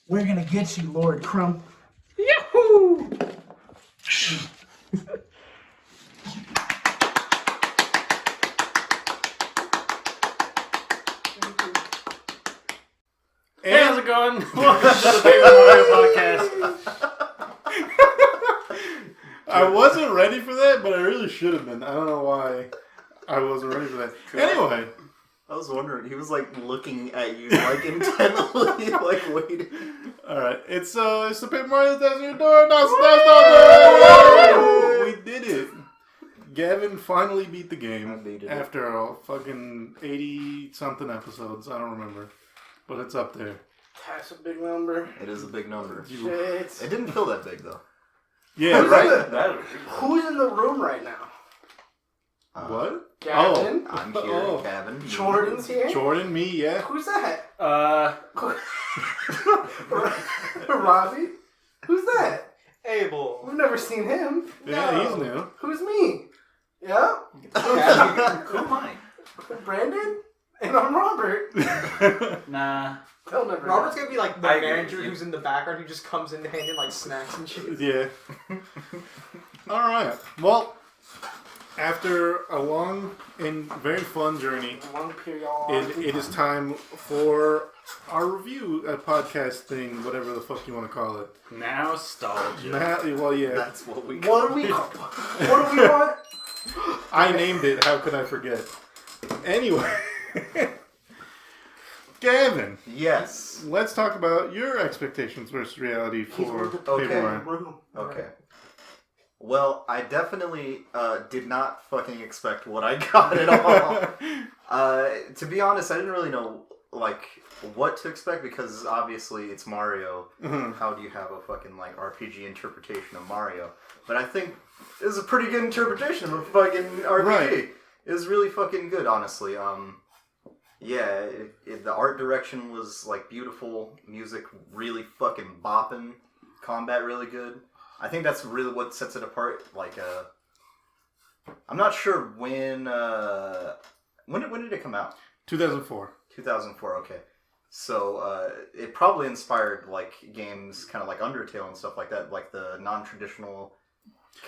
We're gonna get you, Lord Crump. Yahoo! Hey, how's it going? Welcome to the Paper Mario Podcast. I wasn't ready for that, but I really should have been. I don't know why I wasn't ready for that. Anyway. I was wondering, he was like looking at you like intently, like waiting. Alright, it's the Paper Mario that's on your door. NotStalgia! We did it. Gavin finally beat the game after fucking 80-something episodes. I don't remember. But it's up there. That's a big number. It is a big number. Shit. It didn't feel that big though. Yeah, right? Who's in the room right now? What? Gavin? I'm here, Gavin. Jordan's here? Jordan, me, yeah. Who's that? Robbie? Who's that? Abel. We've never seen him. Yeah, No. he's new. Who's me? Yeah? Who am I? Brandon? And I'm Robert. Nah. They'll never Robert's know. gonna be like the I agree manager with you. who's in the background who just comes in handing like snacks and shit. Yeah. Alright. Well, after a long and very fun journey, Long period. it is time for our review podcast thing, whatever the fuck you want to call it. NowStalgia. Well, yeah. That's what we What do we call? What do we want? I named it. How could I forget? Anyway. Gavin, Yes. let's talk about your expectations versus reality for Okay. Paper Mario. Okay. Well, I definitely did not fucking expect what I got at all. To be honest, I didn't really know like what to expect because obviously it's Mario. Mhm. How do you have a fucking like RPG interpretation of Mario? But I think it was a pretty good interpretation of a fucking RPG. Right. It was really fucking good, honestly. Yeah, the art direction was like beautiful, music really fucking bopping, combat really good. I think that's really what sets it apart. Like, I'm not sure when did it come out? 2004. 2004. Okay, so it probably inspired like games, kind of like Undertale and stuff like that, like the non-traditional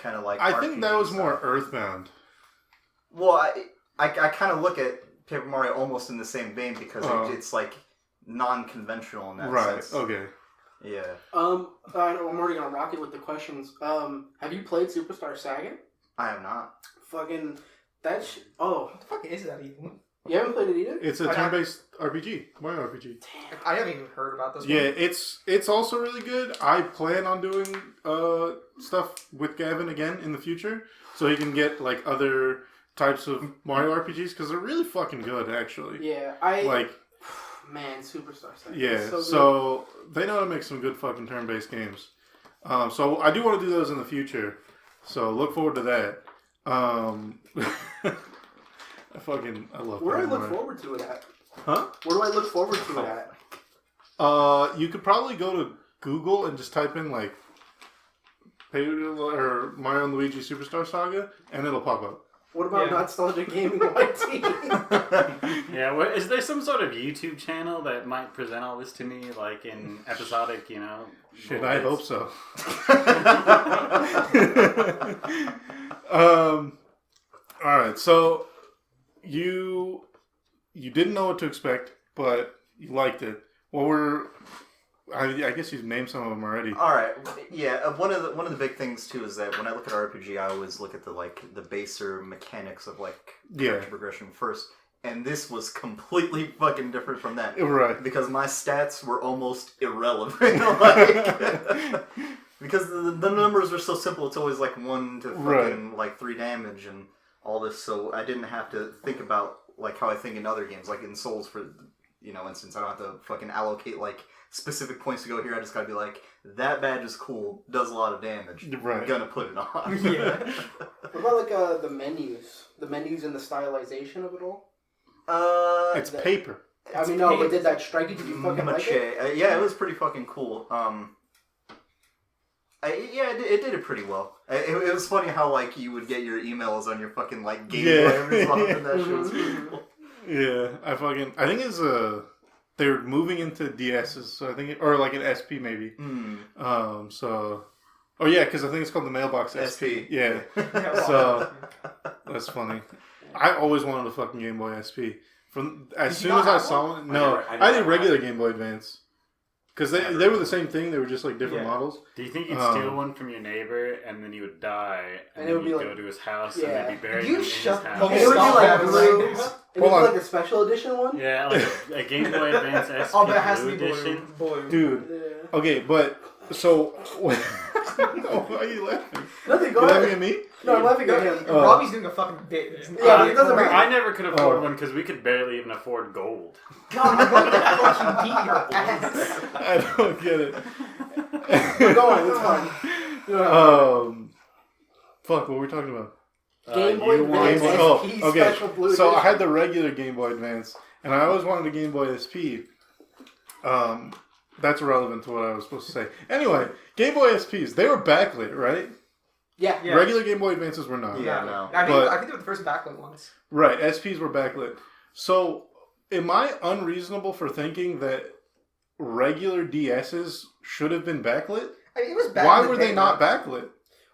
kind of like. I think that RPG was more stuff. Earthbound. Well, I kind of look at Paper Mario almost in the same vein because it's like non-conventional in that sense. Right, okay. Yeah. I'm already gonna rock it with the questions. Have you played Superstar Saga? I have not. Fucking that oh, What the fuck is that even? you haven't played it either? It's a turn-based RPG. Mario RPG. I haven't even heard about this Yeah, one. it's also really good. I plan on doing stuff with Gavin again in the future, so he can get like other types of Mario RPGs because they're really fucking good, actually. Yeah, man, Superstar Saga. Yeah, It's so so they know how to make some good fucking turn-based games. So I do want to do those in the future. So look forward to that. I love. Where do I Paper look Mario. forward to it at? Huh? Where do I look forward to it at? You could probably go to Google and just type in like or Mario and Luigi Superstar Saga, and it'll pop up. What about NotStalgia Gaming YT? Yeah, is there some sort of YouTube channel that might present all this to me, like in episodic, Shit, I hope so. Alright, so you didn't know what to expect, but you liked it. I guess you've named some of them already. All right. Yeah. One of the big things too is that when I look at RPG, I always look at the baser mechanics of like character progression first, and this was completely fucking different from that. Right. Because my stats were almost irrelevant. Like, because the numbers are so simple. It's always like 1 to fucking like 3 damage and all this. So I didn't have to think about like how I think in other games, like in Souls for instance. I don't have to fucking allocate like specific points to go here. I just gotta be like, that badge is cool, does a lot of damage. Right. I'm gonna put it on. Yeah. What about like the menus? The menus and the stylization of it all? It's paper. I mean, no, but did that strike you? Did you fucking like it? Yeah, it was pretty fucking cool. It did it pretty well. It was funny how like you would get your emails on your fucking like Game Boy every so often. That shit was pretty cool. Yeah, I think it's they're moving into DSs, so I think, or like an SP maybe. So, oh yeah, because I think it's called the Mailbox SP. Yeah. So that's funny. I always wanted a fucking Game Boy SP. From as soon as I saw one, no, I did regular Game Boy Advance. Because they were the same thing, they were just like different models. Do you think you'd steal one from your neighbor and then he would die and then you'd go to his house and then be buried in his house? And it would be like blue. It would be like a special edition one? Yeah, like a Game Boy Advance SP Oh, that has to blue be edition. blue. Dude. Yeah. Okay, but, so... No, why are you laughing? Nothing, go You're ahead. laughing at me? No, I'm laughing at him. Robbie's doing a fucking bit. Yeah, but it doesn't matter. I never could afford one because we could barely even afford gold. God, I'm going to fucking beat your ass. I don't get it. Go on, it's fine. Fuck, what were we talking about? Game Boy Advance SP special blue So edition. I had the regular Game Boy Advance, and I always wanted a Game Boy SP. That's irrelevant to what I was supposed to say. Anyway, Game Boy SPs, they were backlit, right? Yeah. Regular Game Boy Advances were not. Yeah, no. I think they were the first backlit ones. Right, SPs were backlit. So, am I unreasonable for thinking that regular DSs should have been backlit? I mean, it was back Why in the were day, they not backlit?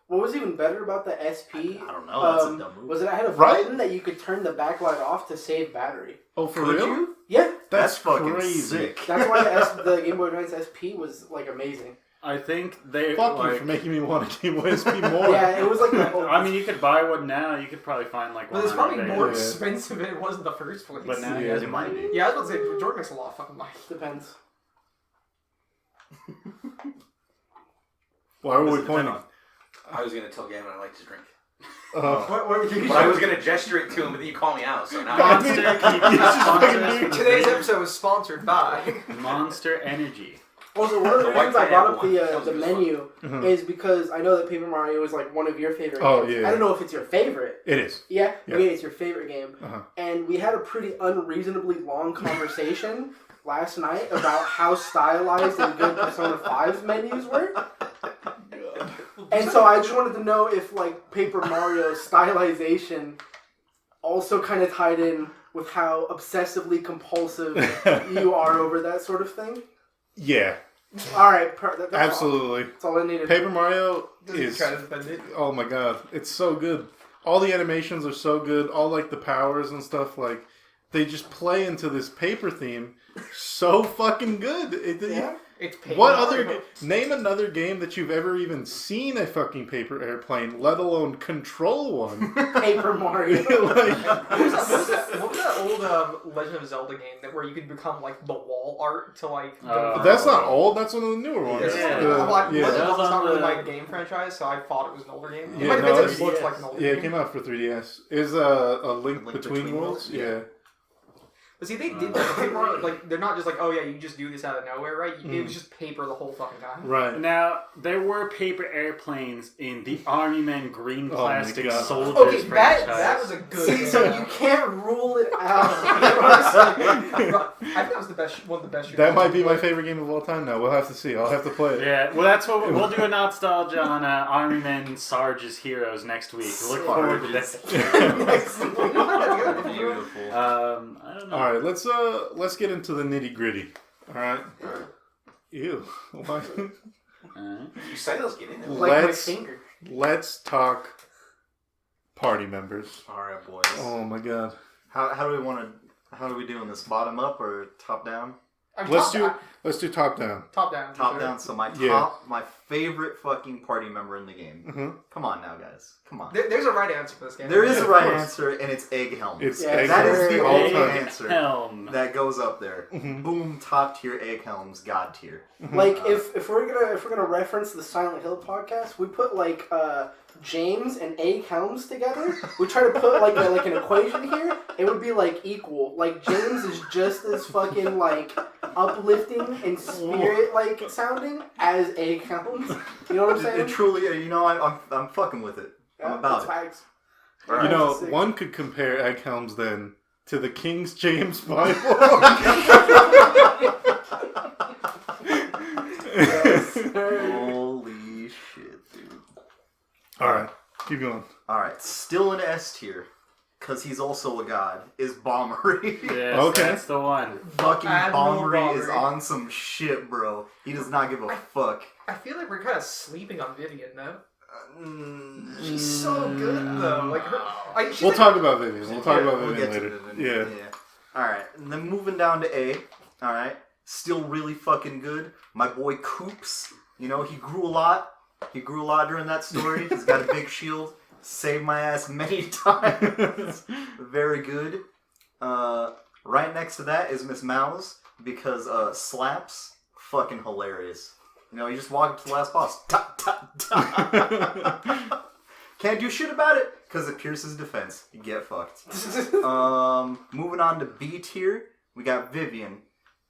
What was even better about the SP? I don't know. That's a dumb move. Was it I had a Right? button that you could turn the backlight off to save battery. Oh, for Could real? you? Yeah. That's fucking crazy. sick. That's why the Game Boy Advance SP was like amazing. I think they Fuck like, you for making me want a Game Boy SP more. Yeah, it was like the whole... I mean, you could buy one now. You could probably find like one. But it's probably on eBay. more Yeah. expensive than it was in the first place. But now Yeah, you it might be. Yeah, I was about to say, Jordan makes a lot of fucking money. Depends. Why were we Doesn't depend pointing? on- I was gonna tell Gavin I like to drink, What were you but I was gonna gesture it to him, but then you call me out, so now. Monster, can you please sponsor us for the Today's video? episode was sponsored by... Monster Energy. Also, one of the The white reasons I brought up pineapple the one. menu Mhm. is because I know that Paper Mario is like one of your favorite Oh, games. yeah. I don't know if it's your favorite. It is. Yeah? Yeah. Okay, it's your favorite game. Uh-huh. And we had a pretty unreasonably long conversation last night about how stylized and good Persona 5's menus were. And so I just wanted to know if like Paper Mario's stylization also kind of tied in with how obsessively compulsive you are over that sort of thing. Yeah, Alright, that's absolutely. All. That's all I needed. Paper Mario Doesn't is... try to defend it. Oh my god, it's so good. All the animations are so good. All like the powers and stuff, like they just play into this paper theme so fucking good. Yeah. It's paper What Mario. other name another game that you've ever even seen a fucking paper airplane, let alone control one? Paper Mario. Like, What was that old Legend of Zelda game that where you could become like the wall art to like go that's not old. That's one of the newer ones. Yeah. Well, yeah. Legend of That was Zelda's not on really the- my game franchise, so I thought it was an older game. It Yeah, might have no, been it's- it looked like an older Yeah, it game. came out for 3DS. Is a Link Link Between Between Worlds? Worlds? Yeah. But see, they did that. Paper Mario, like they're not just like, oh yeah, you just do this out of nowhere, right? It was just paper the whole fucking time. Right. Now, there were paper airplanes in the Army Men Green Oh my Plastic God. Soldiers Okay, franchise. that was a good. See, so you can't rule it out. I think that was the best, one of the best. shooters That might be I've my played. favorite game of all time now. We'll have to see. I'll have to play it. Yeah, well, that's what we'll do a NotStalgia on Army Men Sarge's Heroes next week. Look forward to that. Beautiful. I don't know. All right, let's get into the nitty gritty. All right. Ew. Why- You say let's get in there. Like my Let's- finger. Let's talk party members. Alright, boys. Oh my god. How do we want to? How do we do on this? Bottom up or top down? I mean, Let's top do top down. top down. Top down. So my Yeah. my favorite fucking party member in the game. Mhm. Come on now, guys. Come on. There's a right answer for this game. There is Yeah, a of right course. answer, and it's Egg Helm. It's Yeah, egg that is Helms the all ultimate time. answer Helm. that goes up there. Mhm. Boom, top tier Egg Helms, god tier. Like if we're gonna reference the Silent Hill podcast, we put like James and Egg Helms together. We try to put like an equation here. It would be like equal. Like James is just as fucking like uplifting and spirit like sounding as Egg Helms. You know what I'm saying? It truly, I'm fucking with it. I'm about it's it. facts. You know, Sick. one could compare Egg Helms then to the King James Bible. Holy shit, dude. All right, keep going. Alright, still in S tier. because he's also a god, is Bombery. Yes, Okay. that's the one. Fucking Admiral Bombery is Bombery. on some shit, bro. He does not give a fuck. I feel like we're kind of sleeping on Vivian, no? Mm, She's so good, though. Like, she's We'll like, talk about Vivian. We'll talk about we'll Vivian get later. to Vivian. Yeah. Alright, and then moving down to A. Alright. Still really fucking good. My boy Coops. You know, he grew a lot. He grew a lot during that story. He's got a big shield. Saved my ass many times. Very good. Right next to that is Miss Mouse, because Slaps, fucking hilarious. You know, you just walk up to the last boss. Ta, ta, ta. Can't do shit about it, because it pierces defense. You get fucked. Moving on to B tier, we got Vivian.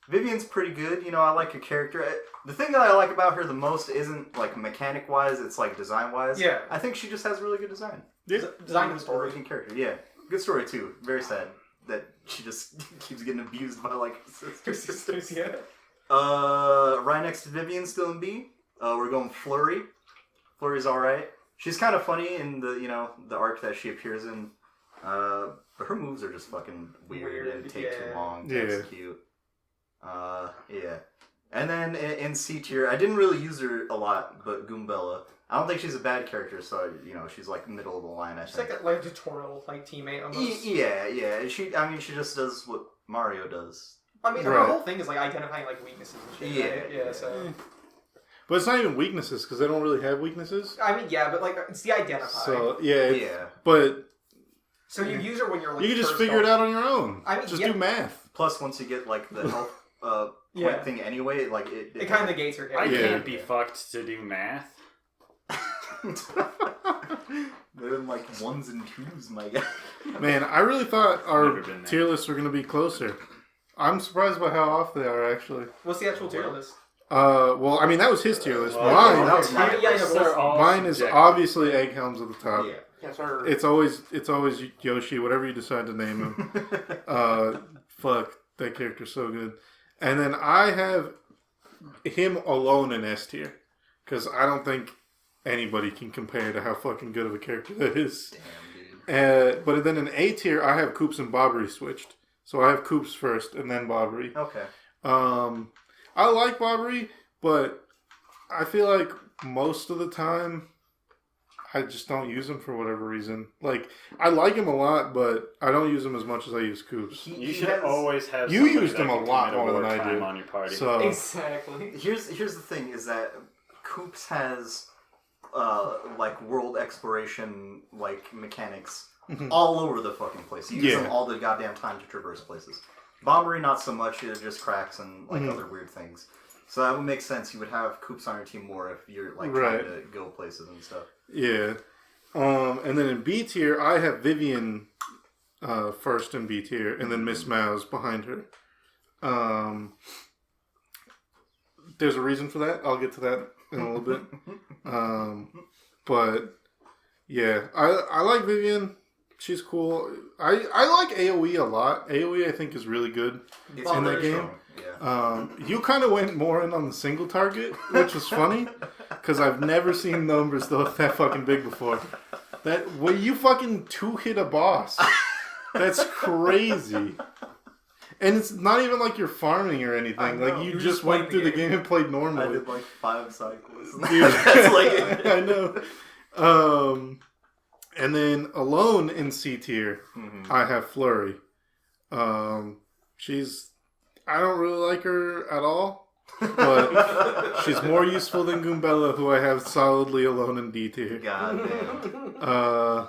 Vivian's pretty good. You know, I like her character. The thing that I like about her the most isn't, like, mechanic-wise, it's, like, design-wise. Yeah. I think she just has really good design. Yeah. design and story. Working character, yeah. Good story, too. Very sad that she just keeps getting abused by, like, her sisters. Yeah. Right next to Vivian, still in B. We're going Flurry. Flurry's alright. She's kind of funny in the, you know, the arc that she appears in. But her moves are just fucking weird and take too long to execute. Yeah. And then in C tier, I didn't really use her a lot, but Goombella. I don't think she's a bad character, so, you know, she's like middle of the line, I She's think. like a tutorial like teammate almost. Yeah. She just does what Mario does. I mean, her Right. whole thing is like identifying like weaknesses and shit. Right? Yeah. So. But it's not even weaknesses, because they don't really have weaknesses. I mean, yeah, but like it's the identify. So, yeah. Yeah. But So you use her when you're like. you can just first figure it off. out on your own. I mean, just yeah. do math. Plus, once you get, like, the health point thing anyway, like, It kind of negates her. I character. can't be fucked to do math. They're in, like, ones and twos, my guy. Man, I really thought our Never been there. tier lists were going to be closer. I'm surprised by how off they are, actually. What's the actual tier list? Well, I mean, that was his tier list. Well, Mine, that was mine. Yeah, They're all mine is subjective. obviously Egg Helms at the top. Yeah. Yes, sir. It's always Yoshi, whatever you decide to name him. Fuck, that character's so good. And then I have him alone in S tier, because I don't think anybody can compare to how fucking good of a character that is. Damn, dude. But then in A tier, I have Koops and Bobbery switched. So I have Koops first, and then Bobbery. Okay. I like Bobbery, but I feel like most of the time, I just don't use him for whatever reason. Like, I like him a lot, but I don't use him as much as I use Koops. You should always have. You somebody used that him a can lot commit more than I wartime do. on your party. So Exactly. Here's the thing is that Koops has like world exploration like mechanics all over the fucking place. You use them all the goddamn time to traverse places. Bombery not so much, it just cracks and like other weird things. So that would make sense. You would have Koops on your team more if you're like trying to go places and stuff. yeah. And then in B tier, I have Vivian first in B tier, and then Miss Mouse behind her. There's a reason for that. I'll get to that in a little bit. But yeah, I like Vivian. She's cool. I like AoE a lot. AoE I think is really good It's in that very game. strong. Yeah. You kind of went more in on the single target, which was funny because I've never seen numbers that fucking big before. You fucking 2-hit a boss. That's crazy. And it's not even like you're farming or anything. Like you just went through the game and played I normally. did like 5 cycles. Dude. That's like it. I know. And then alone in C tier, I have Flurry. I don't really like her at all, but she's more useful than Goombella, who I have solidly alone in D tier. God damn.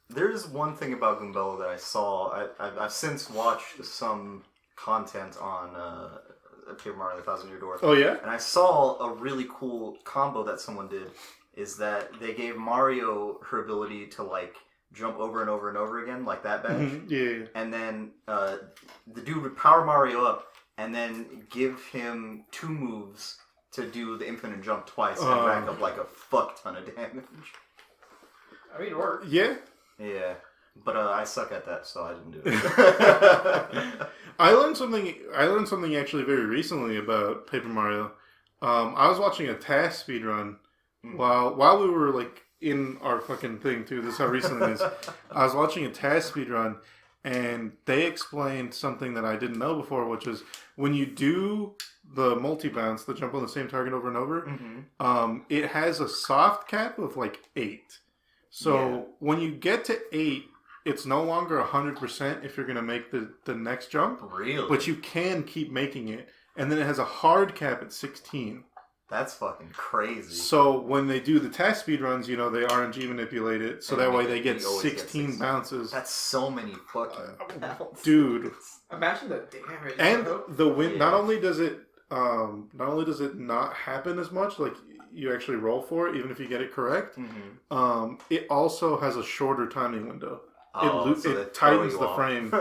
There's one thing about Goombella that I saw. I've since watched some content on Paper Mario: The Thousand Year Door. Oh yeah? And I saw a really cool combo that someone did. Is that they gave Mario her ability to like jump over and over and over again, like that badge. Yeah. And then the dude would power Mario up and then give him 2 moves to do the infinite jump twice and rack up like a fuck ton of damage. I mean, it worked. Yeah. Yeah. But I suck at that, so I didn't do it. I learned something actually very recently about Paper Mario. I was watching a task speedrun while we were like in our fucking thing too. This is how recent it is. I was watching a Taz speedrun, and they explained something that I didn't know before, which is when you do the multi-bounce, the jump on the same target over and over, it has a soft cap of like 8. So when you get to 8, it's no longer 100% if you're going to make the next jump. Really? But you can keep making it. And then it has a hard cap at 16. That's fucking crazy. So when they do the test speedruns, you know, they RNG manipulate it. So that way they get you always 16 bounces. That's so many fucking bounces. Dude. Imagine the damage. And the win, not only does it not happen as much, like you actually roll for it, even if you get it correct, it also has a shorter timing window. It tightens the frame.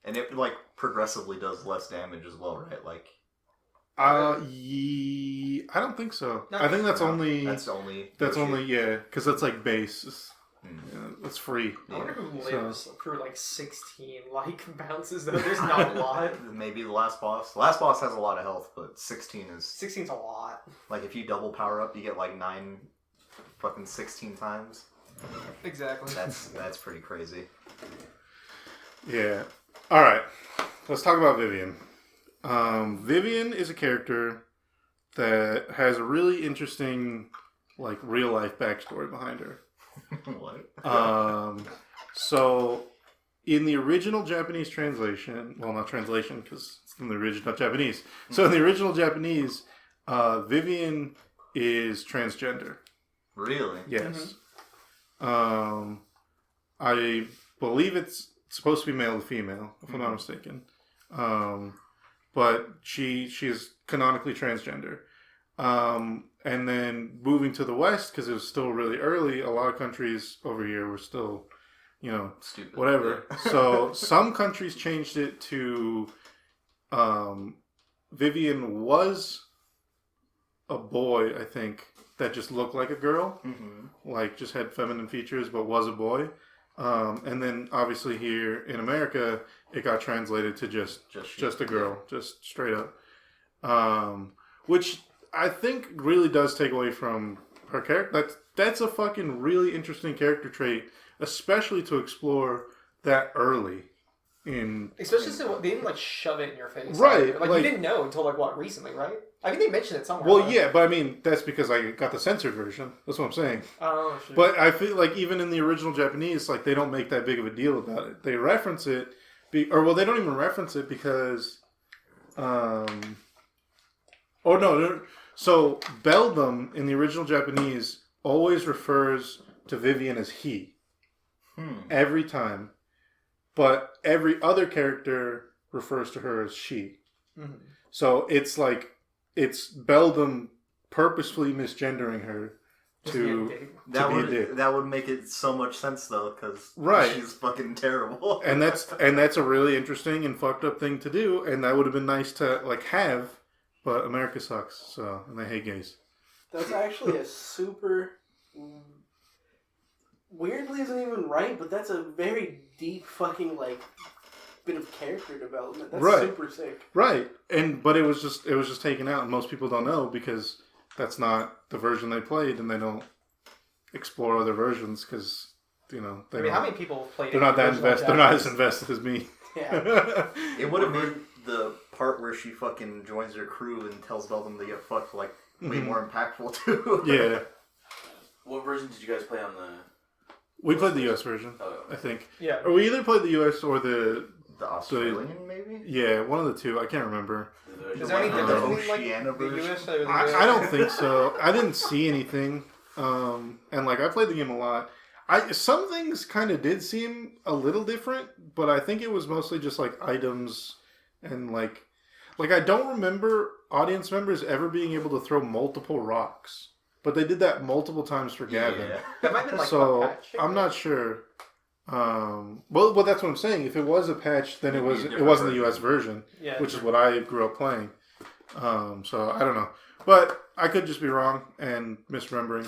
And it like progressively does less damage as well, right? Like, I don't think so. I think that's only because that's like base. It's free. I wonder who lives through like 16 like bounces though. There's not a lot. Maybe the last boss. The last boss has a lot of health, but 16's a lot. Like if you double power up, you get like 9 fucking 16 times. Exactly. That's pretty crazy. Yeah. All right. Let's talk about Vivian. Vivian is a character that has a really interesting, like, real life backstory behind her. What? So, in the original Japanese translation, well, not translation because it's in the original Japanese. So, in the original Japanese, Vivian is transgender. Really? Yes. I believe it's supposed to be male to female, if I'm not mistaken. But she is canonically transgender. And then moving to the West, because it was still really early, a lot of countries over here were still, you know, stupid. Whatever. So some countries changed it to Vivian was a boy, I think, that just looked like a girl. Like just had feminine features, but was a boy. And then obviously here in America, it got translated to just a girl, just straight up. Which I think really does take away from her character. That's a fucking really interesting character trait, especially to explore that early. Especially so they didn't like shove it in your face, right? Like you didn't know until like what recently, right? I think they mentioned it somewhere. Well, yeah, but I mean that's because I got the censored version. That's what I'm saying. Oh, sure. But I feel like even in the original Japanese, like they don't make that big of a deal about it. They reference it, they don't even reference it because, So Beldam in the original Japanese always refers to Vivian as he, every time, but every other character refers to her as she. So it's like it's Beldam purposefully misgendering her to be a dick. That would make it so much sense though, because she's fucking terrible. and that's a really interesting and fucked up thing to do, and that would have been nice to like have, but America sucks, so and they hate gays. That's actually a super weirdly isn't even right, but that's a very deep fucking like bit of character development. That's super sick. Right. But it was just taken out, and most people don't know because that's not the version they played, and they don't explore other versions because you know. How many people played? They're not that invested. They're not as invested as me. Yeah. It would have made the part where she fucking joins her crew and tells Beldam to get fucked like way more impactful too. Yeah. What version did you guys play on the? We played the US version, I think. Yeah. Or we either played the US or the Australian, maybe? Yeah, one of the two. I can't remember. Is there any difference between like the US or the US? I don't think so. I didn't see anything. And like I played the game a lot. Some things kind of did seem a little different, but I think it was mostly just like items and like I don't remember audience members ever being able to throw multiple rocks. But they did that multiple times for Gavin. Yeah. That might have been like so a patch. I'm not sure. Well, that's what I'm saying. If it was a patch, then it wasn't the US version, which is what I grew up playing. So I don't know, but I could just be wrong and misremembering.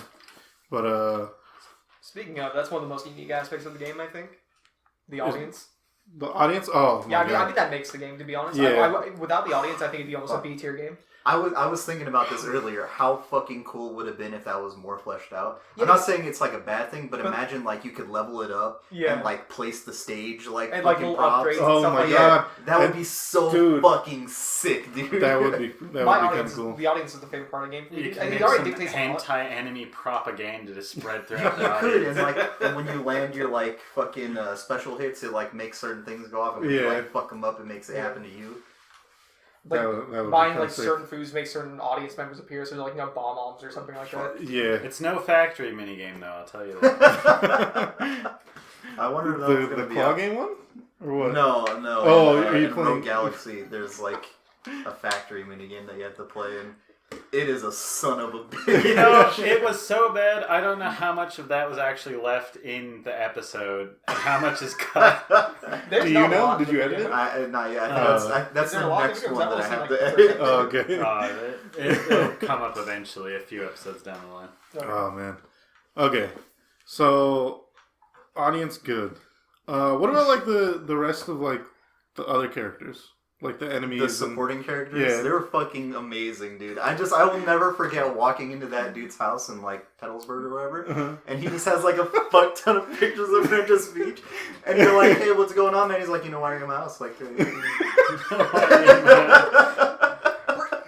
But speaking of, that's one of the most unique aspects of the game. I think the audience. The audience? Oh, Yeah, my I God. think that makes the game, to be honest. Yeah. Without the audience, I think it'd be almost a B tier game. I was thinking about this earlier. How fucking cool would it have been if that was more fleshed out? Yeah, I'm not saying it's like a bad thing, but imagine like you could level it up Yeah. and like place the stage like And, fucking little props. upgrades and Oh stuff my like God. That would be so Dude. fucking sick, dude. That would be My kind audience, of cool. the audience is the favorite part of the game. You And can it make already some dictates a lot. anti-enemy propaganda to spread You throughout the could, audience. and like when you land your like fucking special hits, it like makes certain things go off, and when you Yeah. like fuck them up, it makes it happen to you. Like That would be buying kinda like sick. certain foods make certain audience members appear, so like bomb bombs or something like that. Yeah. It's no factory minigame though, I'll tell you that. I wonder if that was The gonna be claw out. game one? Or what? No. Oh, in, are you in playing- Rogue Galaxy? There's like a factory minigame that you have to play, and it is a son of a bitch. You know, it was so bad, I don't know how much of that was actually left in the episode and how much is cut. There's Do you not a know? lot Did of you it, edit it? Not yet. That's Is there a the lot of next videos? one I've that I only have seen, to like, edit. Oh, okay. It'll come up eventually, a few episodes down the line. Oh, man. Okay. So, audience good. What about, like, the rest of, like, the other characters? Like, the enemies The and... supporting characters, Yeah. they were fucking amazing, dude. I will never forget walking into that dude's house in like Petalsburg or whatever, Uh-huh. and he just has like a fuck ton of pictures of Princess Peach, and you're like, "Hey, what's going on, man?" He's like, "You know why you're in my house?" Like,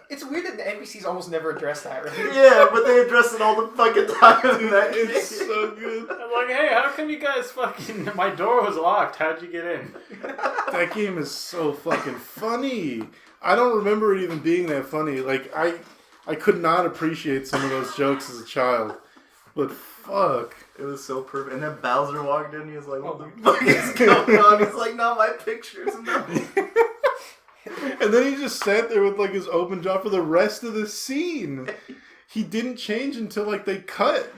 It's weird that the NPCs almost never address that, right? yeah, but they address it all the fucking time in that It's game. so good. I'm like, hey, how come you guys fucking... My door was locked, how'd you get in? That game is so fucking funny. I don't remember it even being that funny. Like, I could not appreciate some of those jokes as a child. But fuck. It was so perfect. And then Bowser walked in. He was like, "What the fuck is going on?" He's like, "Not my pictures." No. And then he just sat there with like his open jaw for the rest of the scene. He didn't change until like they cut.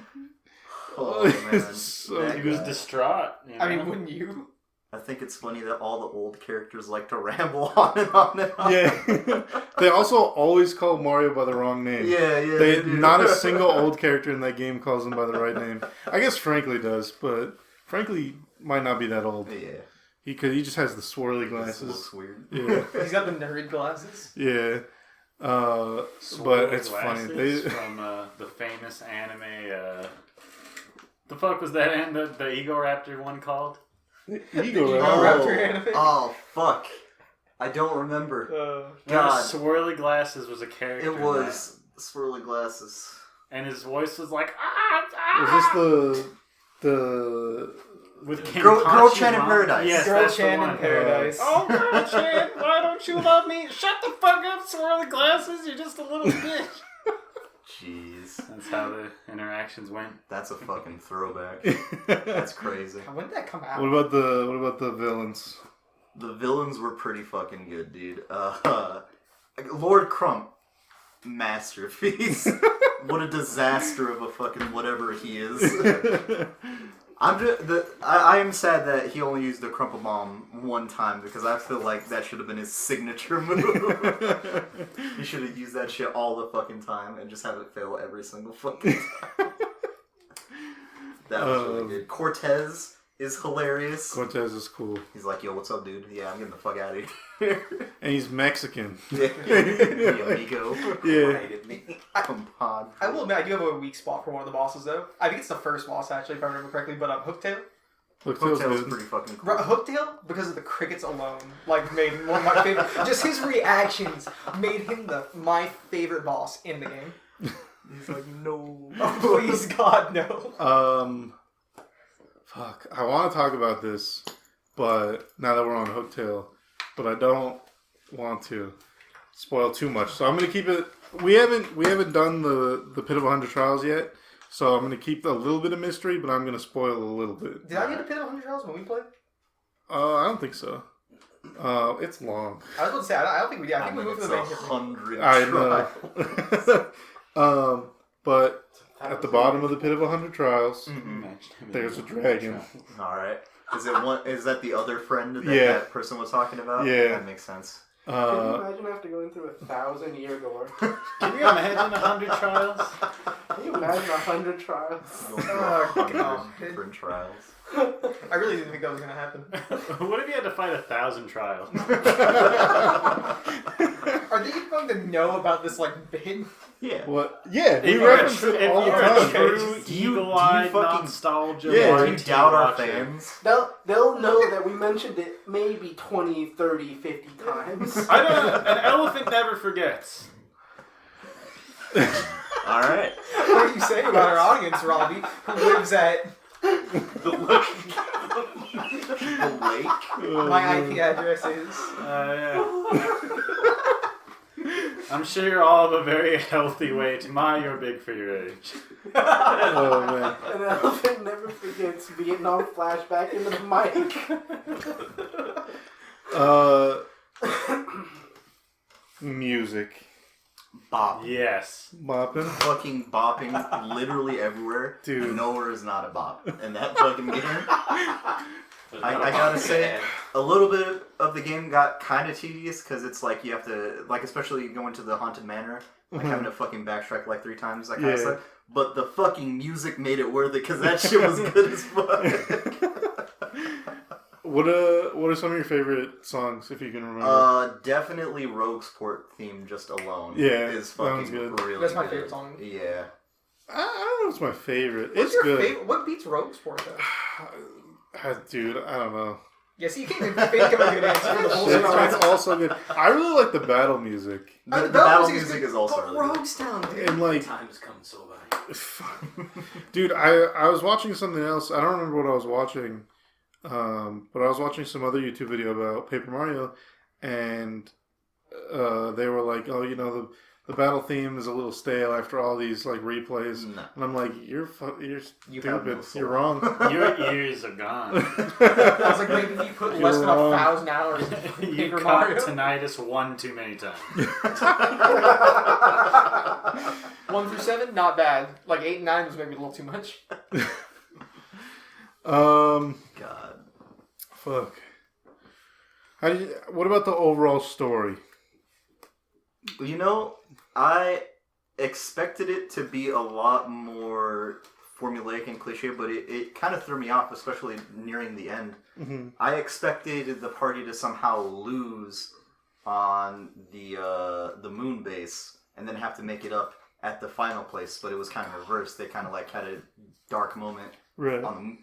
Oh man, So That He was guy. distraught. You know? I mean, wouldn't you? I think it's funny that all the old characters like to ramble on and on and on. Yeah. They also always call Mario by the wrong name. Yeah. They, do. not a single old character in that game calls him by the right name. I guess Frankly does, but Frankly might not be that old. Yeah. He just has the swirly This glasses. looks weird. Yeah. He's got the nerd glasses. Yeah. But Swirly it's funny. glasses They, from the famous anime. The fuck was that? The Ego Raptor one called? Ego, Oh, right? Raptor anime? Oh fuck! I don't remember. No, God. Swirly Glasses was a character. It was swirly glasses. and his voice was like Was this the with Kim Girl Pachi Chan in mom. Paradise. Yes, Girl that's Chan the in one. Paradise. Oh, Girl Chan, why don't you love me? Shut the fuck up, swirly glasses. You're just a little bitch. Jeez, That's how the interactions went. that's a fucking throwback. That's crazy. When did that come out? What about the villains? The villains were pretty fucking good, dude. Lord Crump, masterpiece. What a disaster of a fucking whatever he is. I am sad that he only used the Crumple Bomb one time because I feel like that should have been his signature move. He should have used that shit all the fucking time and just have it fail every single fucking time. That was really good. Cortez is hilarious. Cortez is cool, He's like, "Yo, what's up, dude? Yeah, I'm getting the fuck out of here." and he's Mexican. Yeah, mi amigo. Yeah. Hated me. Compadre. I will admit, I do have a weak spot for one of the bosses, though. I think it's the first boss, actually, if I remember correctly, but Hooktail. Hooktail's Hooktail's good. pretty fucking cool. Hooktail, because of the crickets alone, like, made one of my favorite... Just his reactions made him my favorite boss in the game. He's like, "No." Oh, please, God, no. Fuck. I want to talk about this, but now that we're on Hooktail, but I don't want to spoil too much. So I'm gonna keep it. We haven't done the Pit of 100 Trials yet, so I'm gonna keep a little bit of mystery, but I'm gonna spoil a little bit. Did I get a Pit of 100 Trials when we played? I don't think so. It's long. I was going to say, I don't think we did. I think we moved to the main It's history. 100 I know. But at the bottom of the Pit of 100 Trials, there's a dragon. Alright. Is that the other friend that Yeah. that person was talking about? Yeah. That makes sense. Can you imagine after going through 1,000-year lore? Can you imagine 100 trials? Can you imagine 100 trials? Going through Oh, 100 God. different trials. I really didn't think that was gonna happen. What if you had to fight 1,000 trials? Are they going to know about this like bit? Yeah. What? Yeah, we If you're reference a it all the true time. Do you eagle-eyed fucking- nostalgia, Yeah, why Do you do doubt our watch it? fans? They'll know that we mentioned it maybe 20, 30, 50 times. I don't. An elephant never forgets. All right. What are you saying about our audience, Robbie, who lives at The lake. my IP address is? Yeah. I'm sure you're all of a very healthy weight. You're big for your age. Oh man. An elephant never forgets Vietnam flashback into the mic. Music. Bop. Yes. Bopping. Fucking bopping literally everywhere. Dude. Nowhere is not a bop in that fucking game. I gotta say, a little bit of the game got kind of tedious because it's like you have to, like, especially going to the Haunted Manor, like having to fucking backtrack like 3 times, that kind of stuff. But the fucking music made it worth it because that shit was good as fuck. What are some of your favorite songs, if you can remember? Definitely Roguesport theme just alone. Yeah, is that one's fucking good. really That's my good. favorite song. Yeah. I don't know if it's my favorite. What's It's your good. favorite? What beats Roguesport though? Dude, I don't know. Yeah, so you can't even think of a good answer for the whole It's song. also good. I really like the battle music. The that battle music's music good, is also but really good. Rogues Town, dude. And like, Time has come so by. dude, I was watching something else. I don't remember what I was watching, but I was watching some other YouTube video about Paper Mario, and they were like, oh, you know, the battle theme is a little stale after all these like replays, No. and I'm like, you're You stupid. have no soul. You're wrong. Your ears are gone. I was like, maybe if you put You're less than wrong. 1,000 hours into You Paper caught Mario. tinnitus one too many times. 1 through 7, not bad. Like 8 and 9 was maybe a little too much. God. Fuck. What about the overall story? You know, I expected it to be a lot more formulaic and cliche, but it kind of threw me off, especially nearing the end. Mm-hmm. I expected the party to somehow lose on the moon base and then have to make it up at the final place, but it was kind of reversed. They kind of like had a dark moment Right. on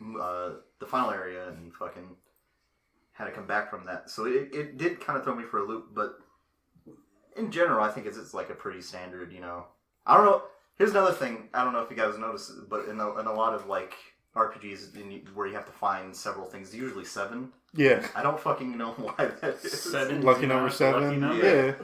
the final area and fucking had to come back from that. So it did kind of throw me for a loop, but in general, I think it's like a pretty standard, you know. I don't know. Here's another thing. I don't know if you guys noticed, but in a lot of like RPGs where you have to find several things, usually 7. Yeah. I don't fucking know why that is. 7. Lucky number 7. Lucky number. Yeah.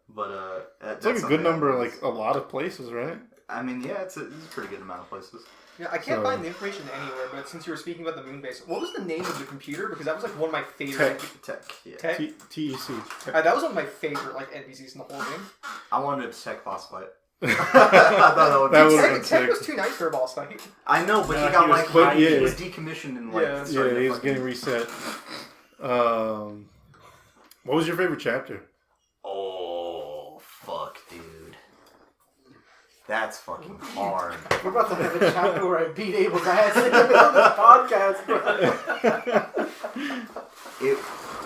But It's like a good number, like a lot of places, right? I mean, yeah, it's a pretty good amount of places. Yeah, I can't So- find the information anywhere, but since you were speaking about the moon base, what was the name of the computer? Because that was like one of my favorite. Tech, yeah. Tech? TEC. That was one of my favorite like NPCs in the whole game. I wanted a tech boss fight. I That thought that would would've be been Tech sick. was too nice for a boss fight. I know, but No, he got he was like quick, he yeah. was decommissioned and like Yeah. started Yeah, to he's fucking- getting reset. What was your favorite chapter? Oh fuck, dude. That's fucking hard. We're about to have a chapter where I beat Abel's ass in the middle of this podcast, bro. It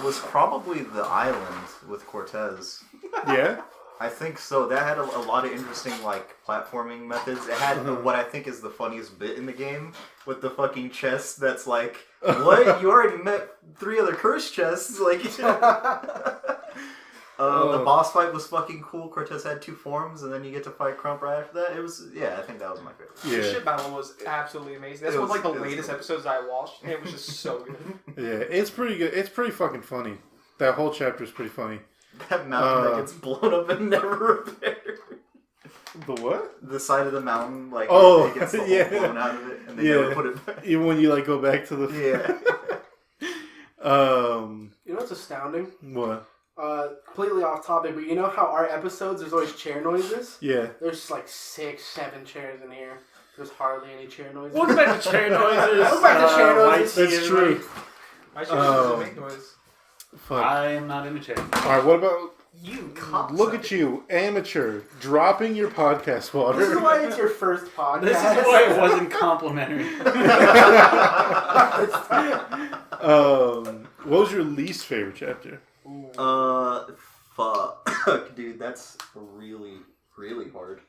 was probably the island with Cortez. Yeah? I think so. That had a lot of interesting like platforming methods. It had what I think is the funniest bit in the game with the fucking chest. That's like, what? You already met 3 other curse chests. Like, the boss fight was fucking cool. Cortez had 2 forms, and then you get to fight Crump right after that. It was, yeah, I think that was my favorite. The Yeah. shit battle was absolutely amazing. That's It one of like the was latest good. episodes I watched, and it was just so good. Yeah, it's pretty good. It's pretty fucking funny. That whole chapter is pretty funny. That mountain that gets blown up and never repaired. The what? The side of the mountain, like, Oh, it gets the yeah. hole blown out of it, and they Yeah. never put it back. Even when you like go back to the Yeah. You know what's astounding? What? Completely off topic, but you know how our episodes there's always chair noises? Yeah. There's like 6, 7 chairs in here. There's hardly any chair noises. Welcome back to chair noises. Welcome back to chair noises. White tea, That's true. everybody. My shit doesn't make noise. Fuck. I am not in a chair. All right. What about You Look at you, amateur, dropping your podcast water. This is why it's your first podcast. This is why it wasn't complimentary. What was your least favorite chapter? Fuck, dude, that's really, really hard.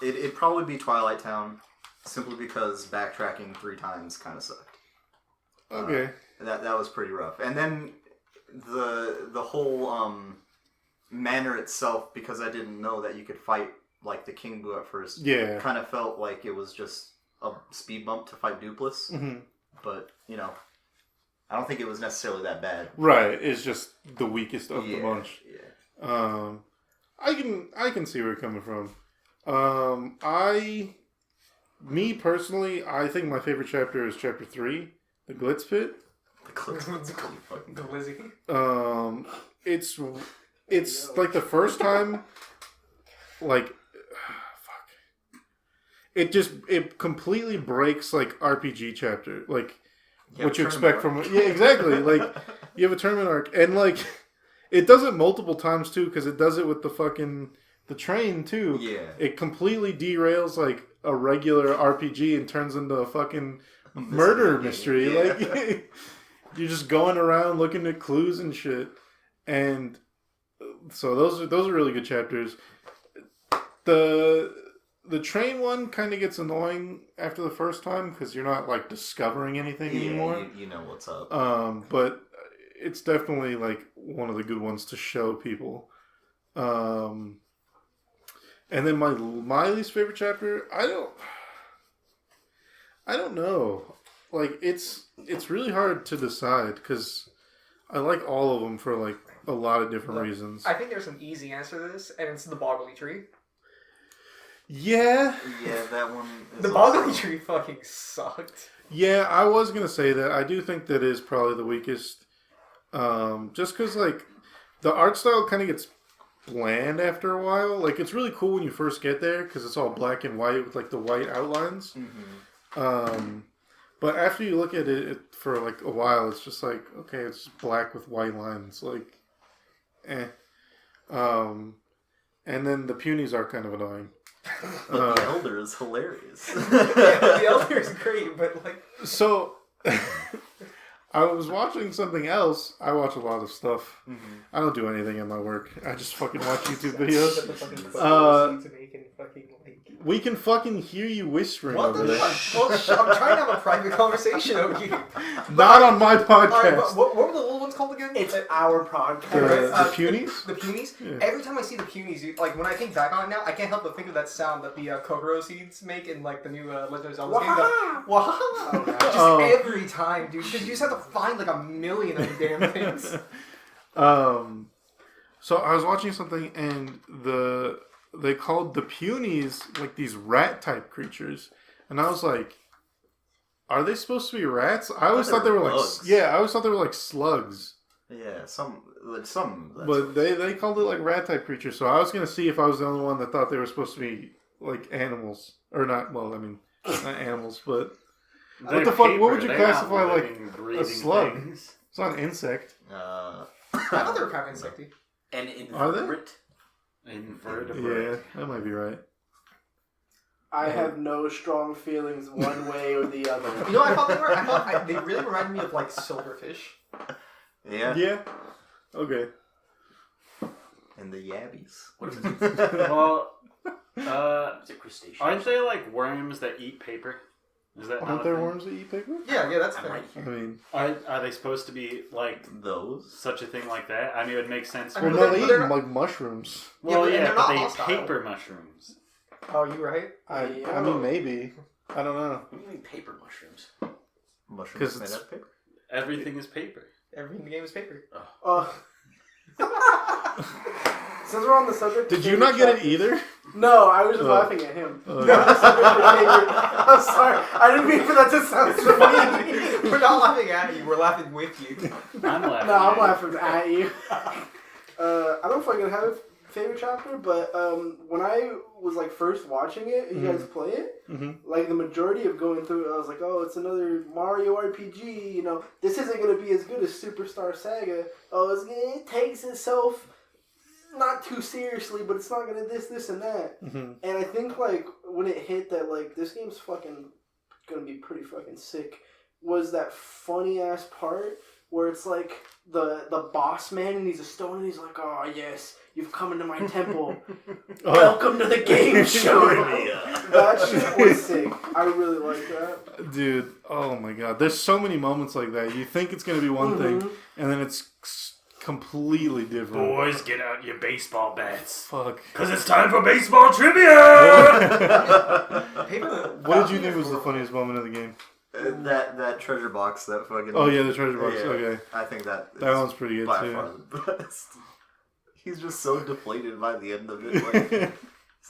It'd probably be Twilight Town, simply because backtracking 3 times kind of sucked. Okay. That was pretty rough. And then the whole manner itself, because I didn't know that you could fight like the King Boo at first. Yeah. Kind of felt like it was just a speed bump to fight Dupless. Mm-hmm. But I don't think it was necessarily that bad. Right. It's just the weakest of the bunch. Yeah. I can see where you're coming from. Me personally, I think my favorite chapter is chapter 3, the Glitz Pit. Glizzy. It's like the first time, like, fuck. It completely breaks like RPG chapter, like what you expect from it. Yeah, exactly. Like you have a tournament arc, and like it does it multiple times too, because it does it with the train too. Yeah. It completely derails like a regular RPG and turns into a fucking murder mystery. Yeah. Like you're just going around looking at clues and shit. And so those are really good chapters. The train one kind of gets annoying after the first time because you're not like discovering anything anymore. You know what's up. But it's definitely like one of the good ones to show people. And then my least favorite chapter, I don't know. Like it's really hard to decide because I like all of them for like a lot of different reasons. I think there's an easy answer to this, and it's the Boggly Tree. Yeah. Yeah, that one. The Boggly Tree fucking sucked. Yeah, I was gonna say that. I do think that is probably the weakest. Just because like the art style kind of gets bland after a while. Like it's really cool when you first get there because it's all black and white with like the white outlines. Mm-hmm. But after you look at it for like a while, it's just like, okay, it's just black with white lines. Like, eh. And then the punies are kind of annoying. But the Elder is hilarious. Yeah, the Elder is great, but like... So, I was watching something else. I watch a lot of stuff. Mm-hmm. I don't do anything at my work. I just fucking watch YouTube videos. We can fucking hear you whispering What over the there. fuck? Well, I'm trying to have a private conversation over here. Not on my podcast. Alright, what were the little ones called again? It's our The podcast. punies? The punies? Yeah. Every time I see the punies, like when I think back on it now, I can't help but think of that sound that the Kokoro seeds make in like the new Legend of Zelda game. Wah-ha! Wah-ha! Just Oh. every time, dude. Because you just have to find like a million of the damn things. So I was watching something and they called the punies like these rat type creatures, and I was like, are they supposed to be rats? I always thought they were bugs. I always thought they were like slugs. Yeah, some. But they called it like rat type creatures, so I was gonna see if I was the only one that thought they were supposed to be like animals or not. Well, I mean, not animals, but what the fuck? What would you classify like a slug? Things. It's not an insect. I thought they were kind of insecty. And Are they? invertebrate. Invertebrate. Yeah, that might be right. I have no strong feelings one way or the other. You know what I thought they were? I thought they really reminded me of like silverfish. Yeah. Yeah. Okay. And the yabbies. What is it? Well, Is it crustacean? aren't they like worms that eat paper? Is that Aren't not a there thing? worms that eat paper? Yeah, that's I'm fair. right I here. mean, Are they supposed to be like Those. such a thing like that? I mean, it would make sense. I well, mean, no, but they eat they're not- like mushrooms. Well, but yeah, they're but not they eat hostile. paper mushrooms. Oh, you right? I mean, maybe. I don't know. What do you mean paper mushrooms? Mushrooms 'Cause made it's- out of paper. Everything is paper. Everything in the game is paper. Since we're on the subject, Did you not get it either? No, I was just Oh. laughing at him. Oh. No, the subject for favorite. I'm sorry, I didn't mean for that to sound so funny. We're not laughing at you. We're laughing with you. I'm laughing. No, I'm at laughing at you. I don't fucking have favorite chapter, but when I was like first watching it, you guys play it, like the majority of going through it, I was like, oh, it's another Mario RPG. You know, this isn't gonna be as good as Superstar Saga. Oh, it takes itself not too seriously, but it's not gonna this and that. And I think like when it hit that like this game's fucking gonna be pretty fucking sick, was that funny ass part where it's like the boss man and he's a stone and he's like, oh yes, you've come into my temple. Welcome to the game show. That shit was sick. I really like that. Dude, oh my god. There's so many moments like that. You think it's going to be one thing, and then it's completely different. Boys, get out your baseball bats. Fuck. Because it's time for baseball trivia! What did you think was the funniest moment of the game? That treasure box, that fucking... Oh yeah, the treasure box, yeah, okay. I think that one's pretty good by too. far the best. He's just so deflated by the end of it. Like,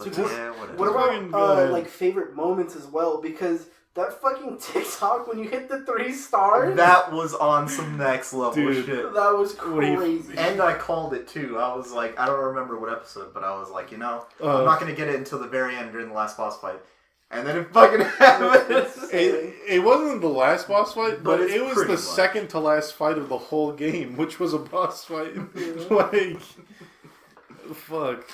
it's like, yeah, whatever. What about like favorite moments as well? Because that fucking TikTok when you hit the 3 stars, That was on some next level Dude. shit. that was crazy. And I called it too. I was like, I don't remember what episode, but I was like, I'm not going to get it until the very end during the last boss fight. And then it fucking happened. It wasn't the last boss fight, but it's it was pretty the much. second to last fight of the whole game, which was a boss fight. Like, fuck.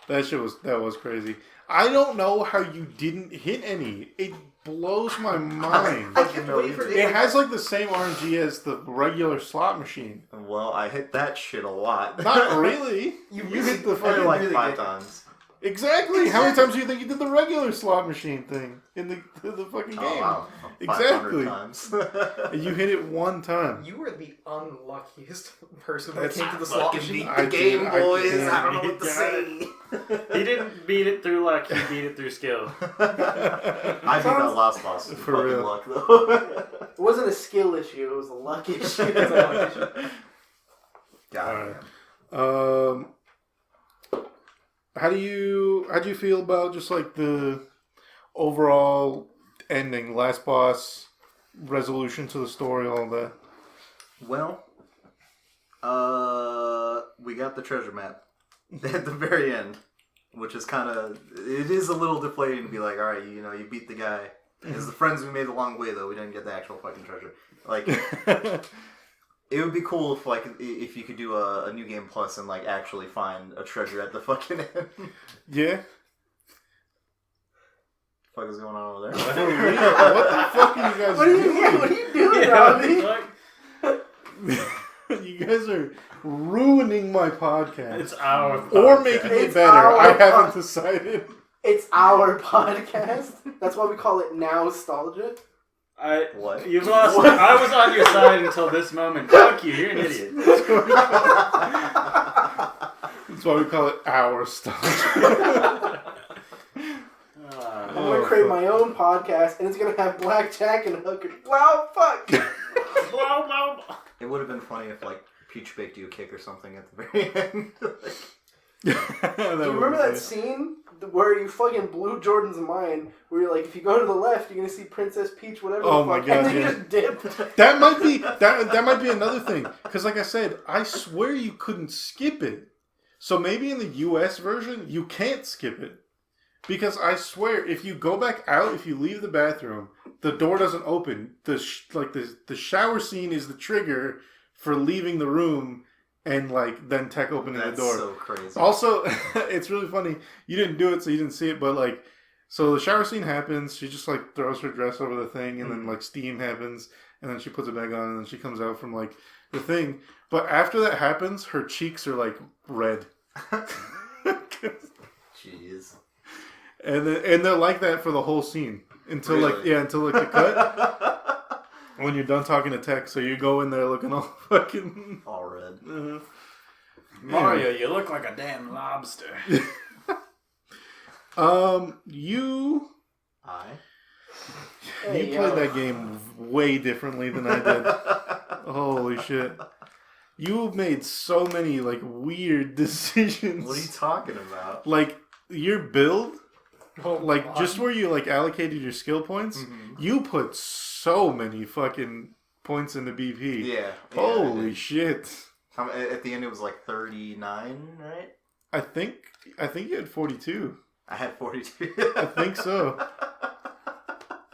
That was crazy. I don't know how you didn't hit any. It blows my mind. I can't wait for It has like the same RNG as the regular slot machine. Well, I hit that shit a lot. Not really. You hit the Probably fucking like really 5 good. times. Exactly. How many times do you think you did the regular slot machine thing in the fucking game? Oh, wow. Exactly. 500 times. And you hit it one time. You were the unluckiest person when it That's came to the slot Fucking machine. beat the game, I boys. can't. I don't know what to say. He didn't beat it through luck, he beat it through skill. I beat that last boss with For fucking real. luck, though. It wasn't a skill issue; it was a luck issue. It's a luck issue. God, Alright. How do you feel about just like the overall ending, last boss, resolution to the story, all that? Well, we got the treasure map at the very end, which is it is a little deflating to be like, all right, you beat the guy. It's the friends we made along the way, though. We didn't get the actual fucking treasure. Like, it would be cool if you could do a new game plus and like actually find a treasure at the fucking end. Yeah. What the fuck is going on over For there? real? What the fuck are you guys What are doing? you doing, Robbie? You guys are ruining my podcast. It's our Or podcast. making it It's better. our I haven't podcast. decided. It's our podcast. That's why we call it NowStalgia. What? You've lost. I was on your side until this moment. Fuck you, you're an idiot. That's why we call it our stuff. I'm gonna create my own podcast, and it's gonna have Blackjack and Hooker. Wow, fuck! It would have been funny if like Peach baked you a cake or something at the very end. Do you remember that scene where you fucking blew Jordan's mind? Where you're like, if you go to the left, you're gonna see Princess Peach, whatever. Oh the my fuck, God, and then yeah. you just dipped. That might be that might be another thing. Because like I said, I swear you couldn't skip it. So maybe in the US version you can't skip it. Because I swear, if you go back out, if you leave the bathroom, the door doesn't open. The shower scene is the trigger for leaving the room, and like then Tech opening the door. That's so crazy. Also, it's really funny. You didn't do it, so you didn't see it. But like, so the shower scene happens. She just like throws her dress over the thing, and then like steam happens, and then she puts it back on, and then she comes out from like the thing. But after that happens, her cheeks are like red. Jeez. And they're like that for the whole scene until Really? until the cut. When you're done talking to Tech, so you go in there looking all fucking All red. Mario, you look like a damn lobster. You Hey, played that game way differently than I did. Holy shit! You made so many like weird decisions. What are you talking about? Like your build. Like, God. just where you, like, allocated your skill points, you put so many fucking points into BP. Yeah. Holy shit. At the end, it was like 39, right? I think you had 42. I had 42. I think so.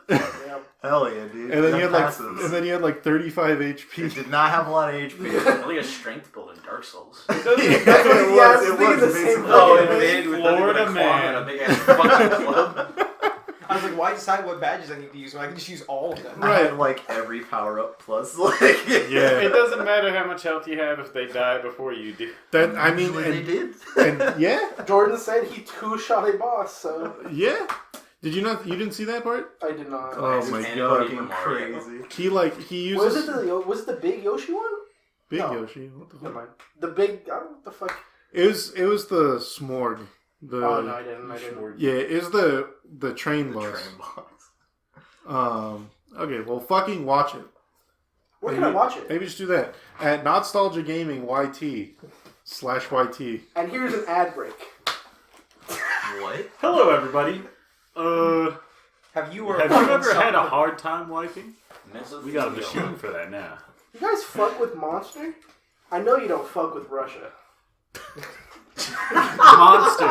Yeah. Hell yeah, dude. And then That you had like 35 It HP. did not have a lot of HP. Really a strength build in Dark Souls. That's what I was thinking the same basically. Oh, fucking it thing. did with Florida the man. and a big ass fucking club. I was like, why decide what badges I need to use when I can just use all of them? I Right. had like every power up plus like Yeah. It doesn't matter how much health you have if they die before you do. That I mean, Usually they did. and yeah, Jordan said he two-shot a boss, so yeah. Did you not? You didn't see that part? I did not. Oh It's my just god. fucking Crazy. He Was uses it the big Yoshi one? big no. Yoshi. What the Never fuck? mind. The big. I don't know what the fuck. It was the Smorg. The Oh no, I didn't. yeah, is the train The boss. train boss. Okay, well, fucking watch it. Where can I watch it? Maybe just do that at NotStalgia Gaming YT/YT. And here's an ad break. What? Hello, everybody. Have you Have you ever had a hard time wiping? Mesothelioma. We got a machine for that now. You guys fuck with Monster? I know you don't fuck with Russia. Monster,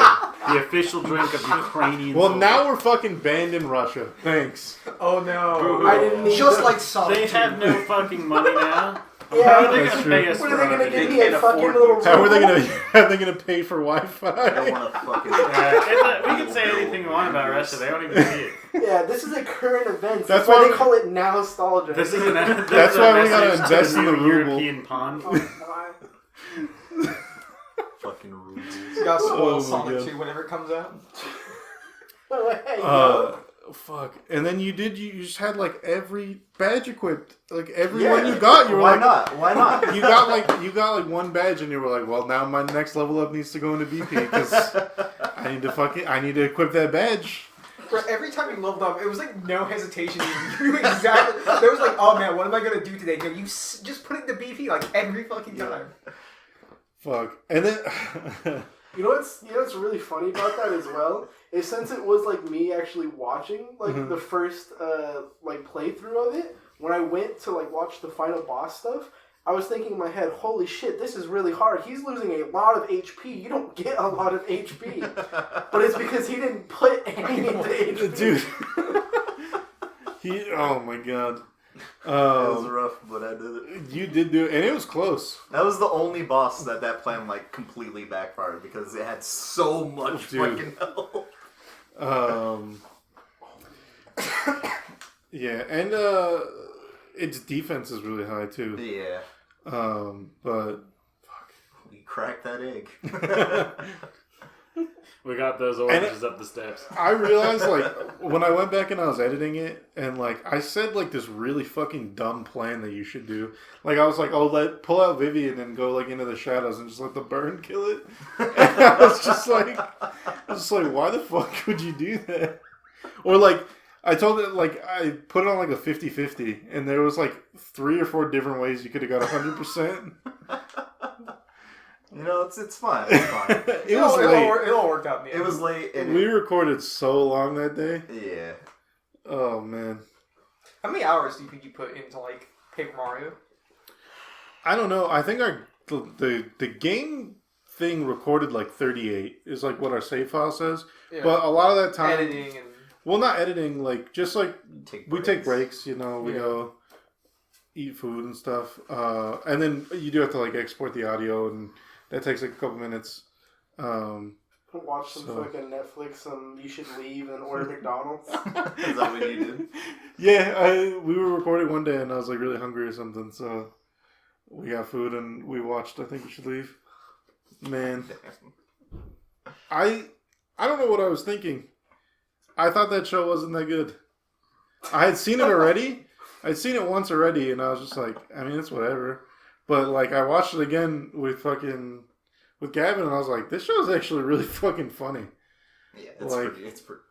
the official drink of Ukrainian. Well, soldiers. now we're fucking banned in Russia. Thanks. Oh no. Boo-hoo. I didn't need Just to- like Sonic. They have no fucking money now. How are Yeah. they That's gonna true. pay us What for are they gonna our give me can't a fucking afford little? you. How are they ruble? gonna pay for I don't Wi-Fi? want to fucking. We can say anything we want about Russia. They don't even see it. Yeah, this is a current event. That's That's why why we- they call it NowStalgia. This is an. That's why we gotta invest in the ruble. European pond. Oh, Fucking rules. You gotta spoil Oh my Sonic God. 2 whenever it comes out. my. Hey, yo. Fuck. And then you just had like every badge equipped. Like every Yeah. one you got, you were Why like, not? Why not? you got like one badge, and you were like, well, now my next level up needs to go into BP because I need to equip that badge. Bro, every time you leveled up, it was like no hesitation. You knew exactly. There was like, oh man, what am I gonna do today? No, you just put it in the BP like every fucking time. Fuck. And then You know what's really funny about that as well is since it was like me actually watching like the first like playthrough of it, when I went to like watch the final boss stuff, I was thinking in my head, holy shit, this is really hard. He's losing a lot of HP. You don't get a lot of HP. But it's because he didn't put any into HP. dude, oh my god. It was rough, but I did it. You did do it, and it was close. That was the only boss that plan like completely backfired because it had so much Dude. fucking health. Yeah, and its defense is really high too. Yeah, But we cracked that egg. We got those oranges up the steps. I realized, like, when I went back and I was editing it, and, like, I said, like, this really fucking dumb plan that you should do. Like, I was like, oh, pull out Vivian and go, like, into the shadows and just let the burn kill it. And I was just like, why the fuck would you do that? Or, like, I told it, like, I put it on, like, a 50-50, and there was, like, 3 or 4 different ways you could have got 100%. You know, it's fine. It's fine. It was late. It all worked out in the end. It was late. And We recorded so long that day. yeah. Oh, man. How many hours do you think you put into like Paper Mario? I don't know. I think the game thing recorded like 38 is like what our save file says. Yeah. But a lot of that time, Editing and well, not editing. Like just like we take breaks. You know, we Yeah. go eat food and stuff, and then you do have to like export the audio, and that takes like a couple minutes. Watch some So- fucking Netflix, You Should Leave, and order McDonald's. Is that what you did? Yeah, we were recording one day, and I was like really hungry or something, so we got food and we watched. I think we should leave. Man, I don't know what I was thinking. I thought that show wasn't that good. I had seen it already. I'd seen it once already, and I was just like, I mean, it's whatever. But like, I watched it again with Gavin, and I was like, this show's actually really fucking funny. Yeah, it's pretty.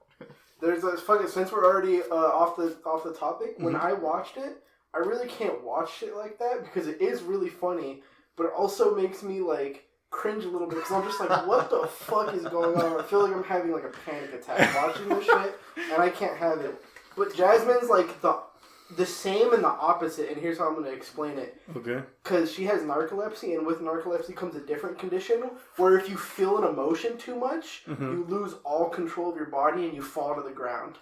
There's a fucking, since we're already off the topic, when I watched it, I really can't watch shit like that because it is really funny, but it also makes me like cringe a little bit because I'm just like, what the fuck is going on? I feel like I'm having like a panic attack watching this shit, and I can't have it. But Jasmine's like the same and the opposite, and here's how I'm going to explain it. Okay. Because she has narcolepsy, and with narcolepsy comes a different condition where if you feel an emotion too much, you lose all control of your body and you fall to the ground.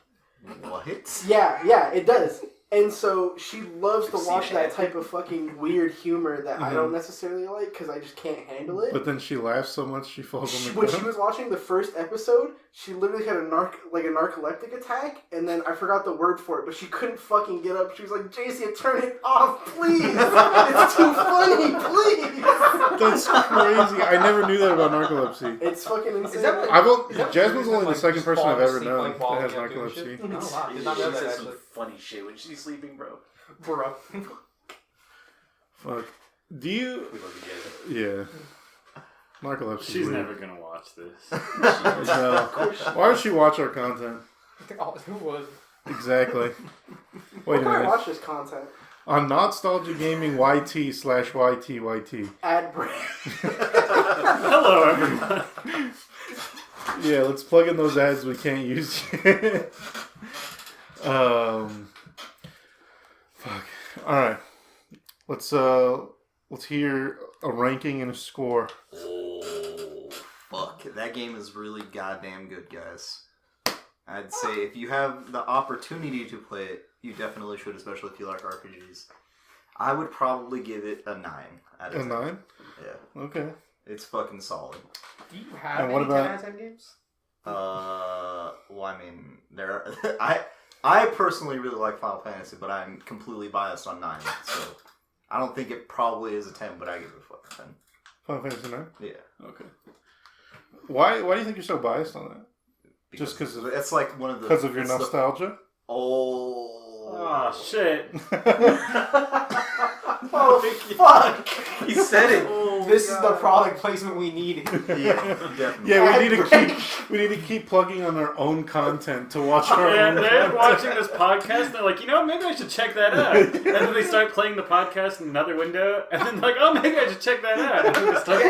What? Yeah, it does. And so she loves to watch that type of fucking weird humor that I don't necessarily like because I just can't handle it. But then she laughs so much she falls on the When ground. she was watching the first episode, she literally had a narcoleptic attack, and then I forgot the word for it, but she couldn't fucking get up. She was like, "JC, turn it off, please! It's too funny, please!" That's crazy. I never knew that about narcolepsy. It's fucking insane. Is that what- Jasmine's only the second person I've ever sleep, known like, while that has you're doing narcolepsy. shit? Oh, wow. She Did not know that, says some actually. funny shit when she's sleeping, bro. Bro. Fuck. Do you? We love to get it. Yeah. Narcolepsy. She's never gonna watch this. No. Why would she watch our content? Oh, who was? Exactly. Where Wait a can I minute. watch this content? On NotStalgia Gaming YT/YTYT. Ad break. Hello, everyone. Yeah, let's plug in those ads we can't use yet. Fuck. Alright. Let's hear a ranking and a score. Oh, fuck. That game is really goddamn good, guys. I'd say if you have the opportunity to play it, you definitely should, especially if you like RPGs. I would probably give it a 9 out of 10. A 9? Yeah. Okay. It's fucking solid. Do you have And what any about- 10 out of 10 games? Well, I mean, there are, I personally really like Final Fantasy, but I'm completely biased on 9, so I don't think it probably is a 10, but I give it a fucking 10. Final Fantasy 9? Yeah. Okay. Why do you think you're so biased on that? Just because it's like one of the... Because of your it's the- nostalgia? Oh. Oh shit! Oh, fuck! He said it. Oh, This is the God. product placement we need. Yeah, definitely. Yeah, Ad break. we need to keep plugging on our own content to watch our And own they're content. watching this podcast, and they're like, you know, maybe I should check that out. And then they start playing the podcast in another window, and then like, oh, maybe I should check that out. And then they start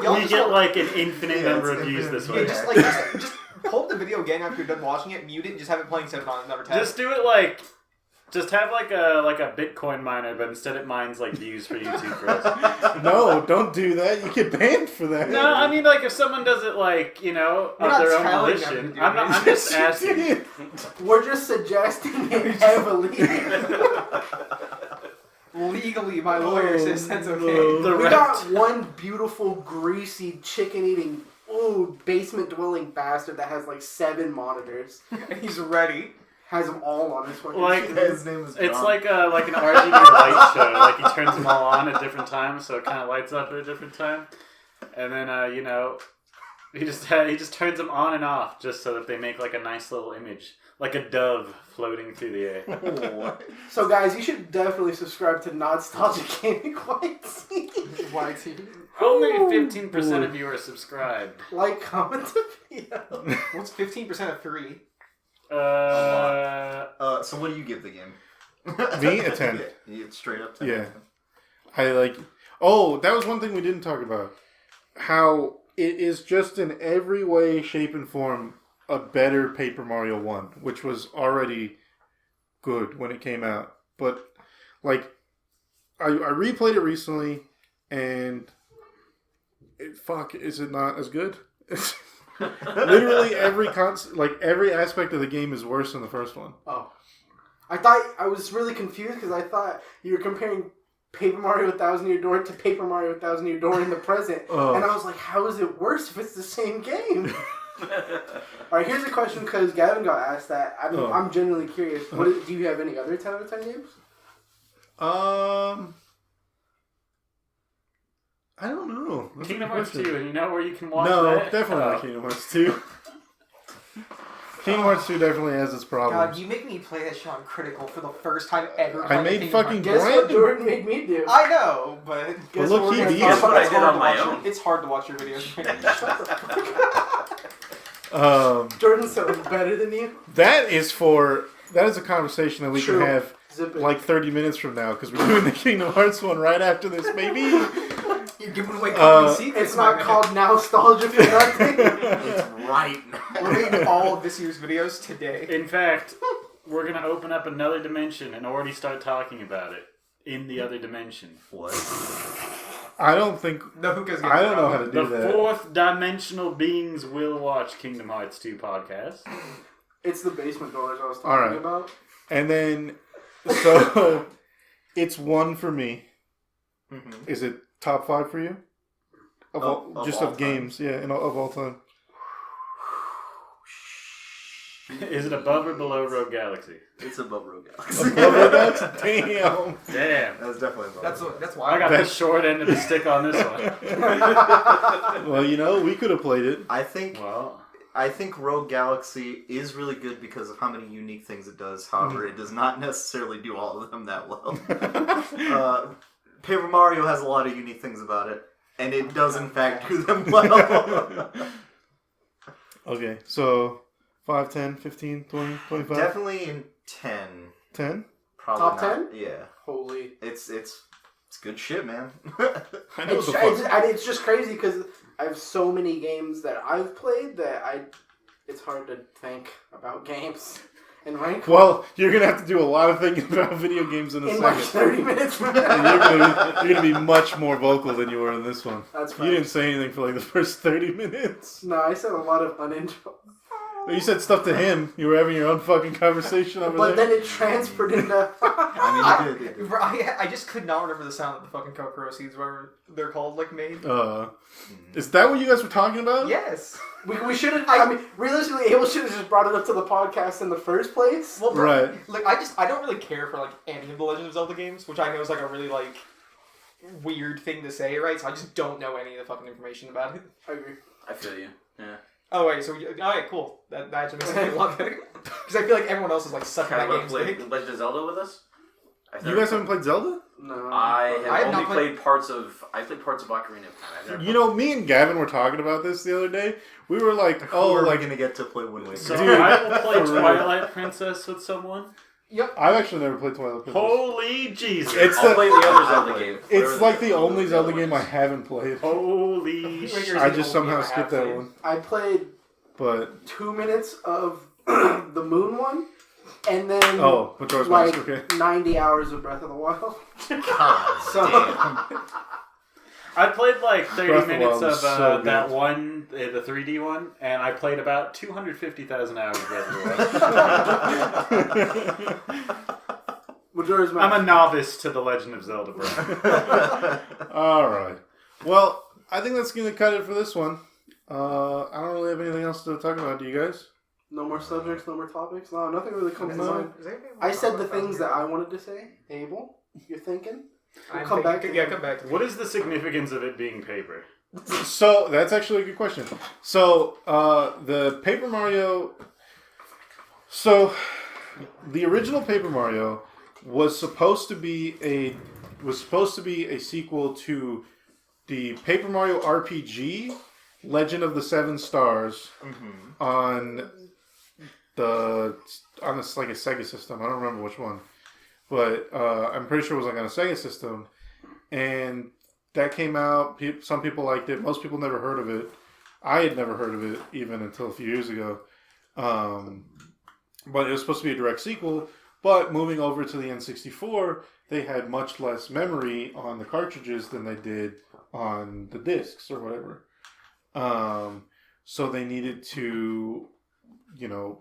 Y'all we just get don't- like an infinite Yeah, number it's of views infinite. this Yeah, way. just pull up the video again after you're done watching it, mute it, and just have it playing set it on another tab. Just do it like, just have like a Bitcoin miner, but instead it mines like views for YouTube for us. No, don't do that. You get banned for that. No, I mean like if someone does it like, you know, We're of not their own telling them to volition. do I'm not. it. I'm just asking. We're just suggesting it heavily. Legally, my lawyer says that's okay. no. The We rep- got one beautiful, greasy, chicken-eating, basement-dwelling bastard that has like 7 monitors. And he's ready. Has them all on his fucking Like His name is it's John. like an RGB light show. Like he turns them all on at different times, so it kind of lights up at a different time. And then you know, he just turns them on and off just so that they make like a nice little image, like a dove floating through the air. Oh. So guys, you should definitely subscribe to NotStalgia Gaming YT. Only 15% of you are subscribed. Like, comment the video. What's 15% of 3? So what do you give the game? Me? A 10. Yeah, you get straight up 10. Yeah. I like... Oh, that was one thing we didn't talk about. How it is just in every way, shape, and form a better Paper Mario 1, which was already good when it came out. But, like, I replayed it recently, and is it not as good? Literally every every aspect of the game is worse than the first one. Oh. I was really confused because I thought you were comparing Paper Mario 1000 Year Door to Paper Mario 1000 Year Door in the present. Oh. And I was like, how is it worse if it's the same game? Alright, here's a question because Gavin got asked that. I'm genuinely curious. Do you have any other 10 out of 10 games? I don't know. That's a Kingdom good Hearts question. 2, and you know where you can watch No, that? definitely not Kingdom Hearts 2. Kingdom Hearts 2 definitely has its problems. God, you make me play that shit on Critical for the first time ever. I playing made Kingdom fucking Hearts. Guess what Jordan made me do? I know, but Guess look, what he we're gonna beat talk it. That's what I about? did on my own. it's hard to watch your videos. Jordan sounds better than you. That is a conversation that we True. can have Zip it. like 30 minutes from now because we're doing the Kingdom Hearts one right after this, baby. You're giving away company secrets. It's not called NowStalgia for nothing. It's right now. We're making all of this year's videos today. In fact, we're gonna open up another dimension and already start talking about it in the other dimension. What? I don't think. No hookah's I don't know how to do The that. fourth dimensional beings will watch Kingdom Hearts 2 podcast. It's the basement doors I was talking Alright. about. And then, so it's 1 for me. Mm-hmm. Is it top 5 for you? Of all time. games, yeah, of all time. Is it above or below Rogue Galaxy? It's above Rogue Galaxy. Damn. Damn. That's definitely above. That's why I got the short end of the stick on this one. Well, we could have played it. I think Well, Rogue Galaxy is really good because of how many unique things it does. However, it does not necessarily do all of them that well. Paper Mario has a lot of unique things about it, and it does in fact do them well. Okay, so 5, 10, 15, 20, 25? Definitely in 10. 10? Probably Top not. 10? Yeah. Holy. It's good shit, man. I know It's, what the fuck. it's just crazy because I have so many games that I've played that it's hard to think about games and rank Well, you're going to have to do a lot of thinking about video games in a in like second. 30 minutes from And now. you're gonna be much more vocal than you were in this one. That's You fine. didn't say anything for like the first 30 minutes. No, I said a lot of uninteresting. You said stuff to him. You were having your own fucking conversation over But there. then it transferred into. I mean, it did. I just could not remember the sound that the fucking Kokoro seeds, whatever they're called, like made. Is that what you guys were talking about? Yes. We should have. I mean, realistically, Abel should have just brought it up to the podcast in the first place. Well, bro, Right. Like I don't really care for like any of the Legend of Zelda games, which I know is like a really like weird thing to say, right? So I just don't know any of the fucking information about it. I agree. I feel you. Yeah. Oh wait, so alright, cool. That actually makes me a lot better because I feel like everyone else is like sucking Can I at go games. play Big. Legend of Zelda with us? You guys haven't played Zelda? No. I have I have only not played- played parts of. I played parts of Ocarina of Time. I've never You know, me and Gavin were talking about this the other day. We were like, Who oh, are we like, gonna get to play Wind Waker? so Dude, I will play for real. Twilight Princess with someone. Yep. I've actually never played Twilight Princess. Holy Jesus. It's I'll the- play the other Zelda game. It's like the only Zelda other game one I is. haven't played. Holy Wait, shit. you're- I the just only somehow game I skipped have that played. one. I played But, 2 minutes of the Moon one, and then oh, Majora's like Mask, okay. 90 hours of Breath of the Wild. God So damn. I played like 30 Breath of the minutes Wild of is so good. that one, the 3D one, and I played about 250,000 hours of Breath of the Wild. Majora's I'm Mask. a novice to the Legend of Zelda, bro. All right. Well, I think that's going to cut it for this one. I don't really have anything else to talk about. Do you guys? No more subjects, no more topics. No, nothing really comes to No. mind. I said the things that I wanted to say. Abel, you're thinking? We'll come back to Yeah, them. come back to What is the significance of it being paper? So, that's actually a good question. So, the Paper Mario... So, the original Paper Mario was supposed to be a sequel to the Paper Mario RPG Legend of the Seven Stars on this like a Sega system. I don't remember which one, but I'm pretty sure it was like on a Sega system, and that came out. Some people liked it. Most people never heard of it. I had never heard of it even until a few years ago. But it was supposed to be a direct sequel. But moving over to the N64, they had much less memory on the cartridges than they did on the discs or whatever. So they needed to,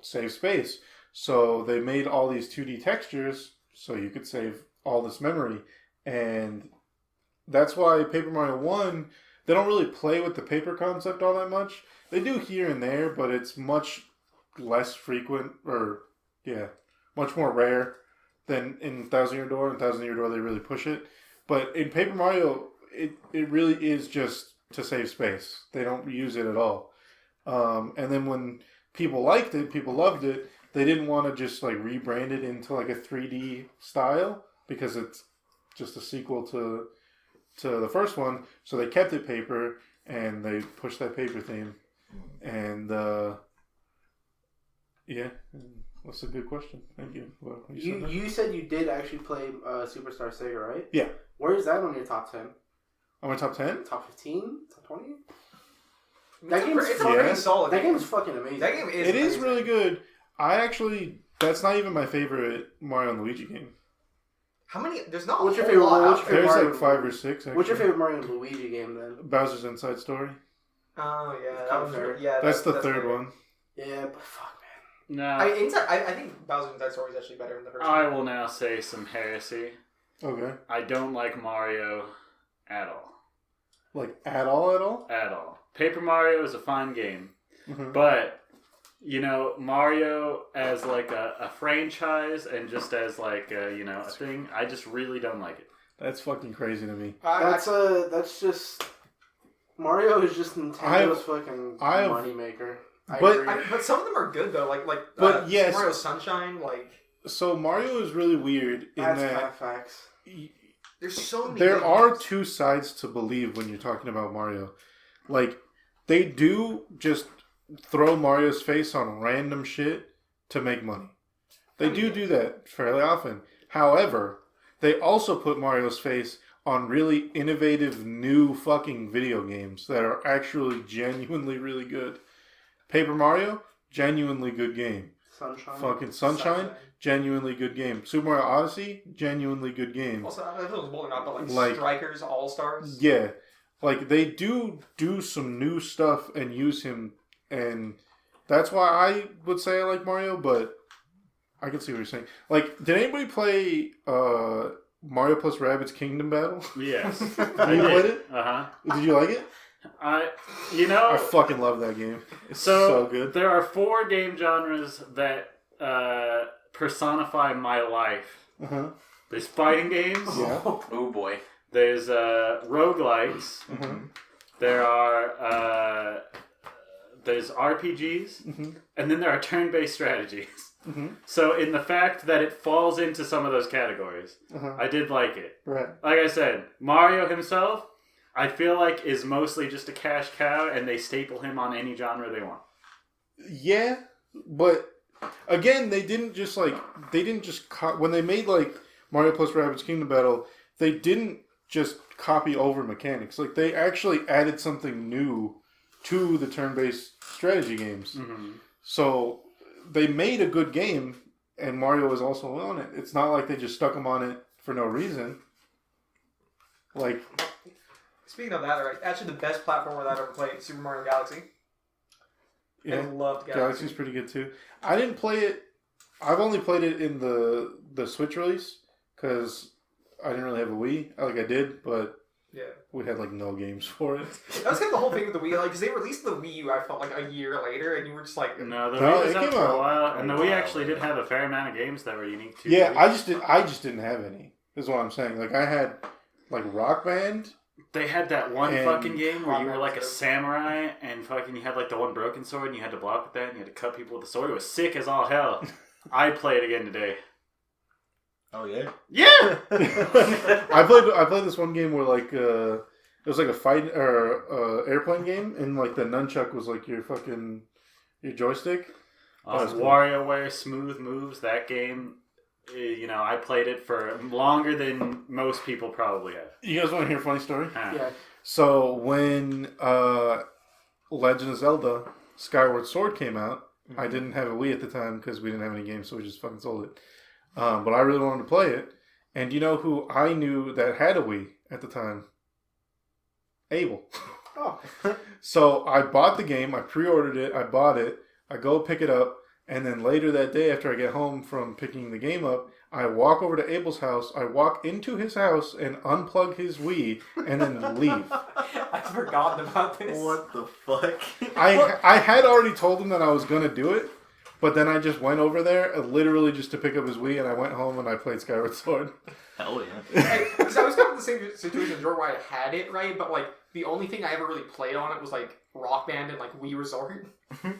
save space. So they made all these 2D textures so you could save all this memory. And that's why Paper Mario 1, they don't really play with the paper concept all that much. They do here and there, but it's much less frequent, much more rare than in Thousand Year Door. In Thousand Year Door, they really push it. But in Paper Mario, it really is just to save space. They don't use it at all. And then when people liked it, people loved it, they didn't want to just like rebrand it into like a 3D style because it's just a sequel to the first one. So they kept it paper and they pushed that paper theme. And that's a good question. Thank you. Well, You said you did actually play Superstar Sega, right? Yeah. Where is that on your top 10? On my top 10? Top 15? Top 20? That game's it's a yeah. pretty solid. That game is fucking amazing. That game is. It is amazing. really good. I actually That's not even my favorite Mario and Luigi game. How many? There's not. What's a your whole favorite lot one? out What's your there. There's Mario like 5 or 6. Actually. What's your favorite Mario and Luigi game then? Bowser's Inside Story. Oh yeah, Kind of fair. yeah. That's the third fair. one. Yeah, but fuck, man. No, I think Bowser's Inside Story is actually better than the first I one. will now say some heresy. Okay. I don't like Mario at all. Like at all? At all. Paper Mario is a fine game, Mm-hmm. but you know, Mario as like a franchise and just as like a thing, I just really don't like it. That's fucking crazy to me. That's just Mario is just Nintendo's fucking moneymaker. But some of them are good though, But yes. Mario Sunshine, like So Mario is really weird in That's that kind of facts. there's so many. there good are games. two sides to believe when you're talking about Mario. Like, they do just throw Mario's face on random shit to make money. They do that fairly often. However, they also put Mario's face on really innovative new fucking video games that are actually genuinely really good. Paper Mario, genuinely good game. Sunshine. Fucking Sunshine, genuinely good game. Super Mario Odyssey, genuinely good game. Also, I don't know if it was bold or not, but Like- Strikers All Stars. Yeah. Like, they do some new stuff and use him, and that's why I would say I like Mario, but I can see what you're saying. Like, did anybody play Mario plus Rabbids Kingdom Battle? Yes. You played it? Uh-huh. Did you like it? I fucking love that game. It's so so good. There are 4 game genres that personify my life. Uh-huh. There's fighting games. Yeah. Oh boy. There's roguelikes. Mm-hmm. There are there's RPGs, Mm-hmm. and then there are turn-based strategies. Mm-hmm. So in the fact that it falls into some of those categories, Uh-huh. I did like it. Right. Like I said, Mario himself, I feel like is mostly just a cash cow, and they staple him on any genre they want. Yeah, but again, they didn't just when they made like Mario plus Rabbids Kingdom Battle, they didn't just copy over mechanics. Like, they actually added something new to the turn-based strategy games. Mm-hmm. So they made a good game, and Mario was also on it. It's not like they just stuck him on it for no reason. Like, Speaking of that, right? Actually, the best platformer that I've ever played, Super Mario Galaxy. I yeah, loved Galaxy. Galaxy's pretty good too. I didn't play it. I've only played it in the Switch release because I didn't really have a Wii. I did, but Yeah. we had like no games for it. That was kind of the whole thing with the Wii, because they released the Wii U, I felt like a year later, and you were just like, No, the No, Wii was it out came for a out while, and the Wii while actually did later. have a fair amount of games that were unique to Yeah, the Wii. I just didn't have any. Is what I'm saying. Like, I had like Rock Band. They had that one And fucking game where you were like a Rock Band. samurai, and fucking you had like the one broken sword, and you had to block with that, and you had to cut people with the sword. It was sick as all hell. I play it again today. Oh yeah. Yeah! I played this one game where like it was like a fight or airplane game, and like the nunchuck was like your joystick. That's cool. WarioWare Smooth Moves, that game, I played it for longer than most people probably have. You guys want to hear a funny story? Yeah. So when Legend of Zelda Skyward Sword came out, I didn't have a Wii at the time because we didn't have any games, so we just fucking sold it. But I really wanted to play it, and you know who I knew that had a Wii at the time? Abel. Oh. So I bought the game, I pre-ordered it, I bought it, I go pick it up, and then later that day after I get home from picking the game up, I walk over to Abel's house, I walk into his house and unplug his Wii, and then leave. I've forgotten about this. What the fuck? I had already told him that I was going to do it, but then I just went over there literally just to pick up his Wii, and I went home and I played Skyward Sword. Hell yeah. Because I was kind of in the same situation as Jordan where I had it, right? But like the only thing I ever really played on it was like Rock Band and like Wii Resort. Did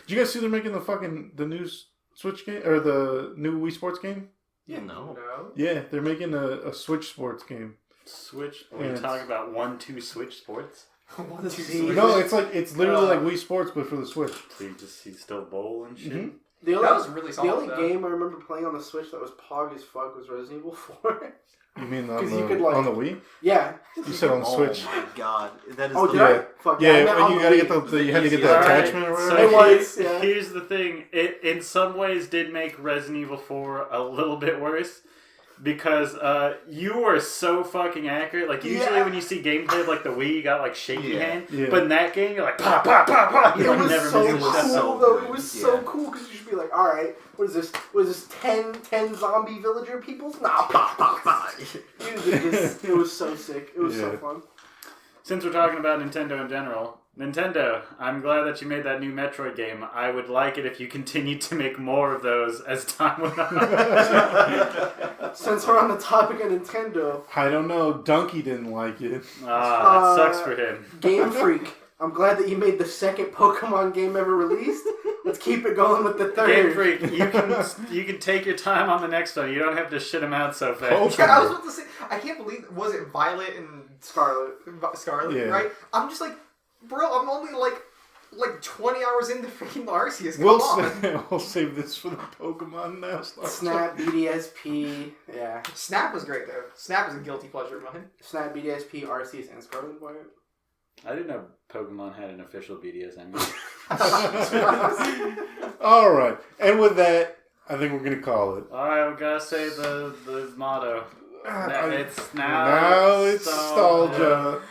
you guys see they're making the new Switch game, or the new Wii Sports game? Yeah, no. Yeah, they're making a Switch Sports game. Switch? Are Yeah, you it's- talking about 1-2 Switch Sports? One, two, See, three. No, it's literally like Wii Sports, but for the Switch. So you just see still bowl and shit? Mhm. The only, That was really solid. the only though. game I remember playing on the Switch that was pog as fuck was Resident Evil 4. You mean on 'Cause the, you could, like- on the Wii? Yeah. You said on the Switch. Oh my god, that is Oh, the did Yeah. I? Fuck Yeah, I meant on you the gotta Wii. get you had to get the Alright, attachment or So whatever. It was, yeah. here's the thing. It in some ways did make Resident Evil 4 a little bit worse. Because you were so fucking accurate. Like usually Yeah. when you see gameplay of like the Wii, you got like shaky Yeah. hand. Yeah. But in that game, you're like pop, pop, pop, pop. You It like, was never so miss a cool, shot. so though. good. It was so Yeah. cool because you should be like, all right, what is this? What is this? 10 zombie villager peoples? Nah, pop, pop, pop. It was so sick. It was so Yeah. fun. Since we're talking about Nintendo in general, Nintendo, I'm glad that you made that new Metroid game. I would like it if you continued to make more of those as time went on. Since we're on the topic of Nintendo, I don't know. Donkey didn't like it. That sucks for him. Game Freak, I'm glad that you made the second Pokemon game ever released. Let's keep it going with the third. Game Freak, you can take your time on the next one. You don't have to shit them out so fast. Oh. Yeah, I was about to say, I can't believe, was it Violet and Scarlet. Scarlet, Yeah. right? I'm just like, bro, I'm only like 20 hours into freaking Arceus. Come We'll on. we'll save this for the Pokemon now. Snap, BDSP, yeah. Snap was great though. Snap is a guilty pleasure of mine. Snap, BDSP, Arceus, and Scarlet Violet. I didn't know Pokemon had an official BDSM. All right, and with that, I think we're gonna call it. Alright, we gotta say the motto. I- It's Now it's nostalgia. nostalgia.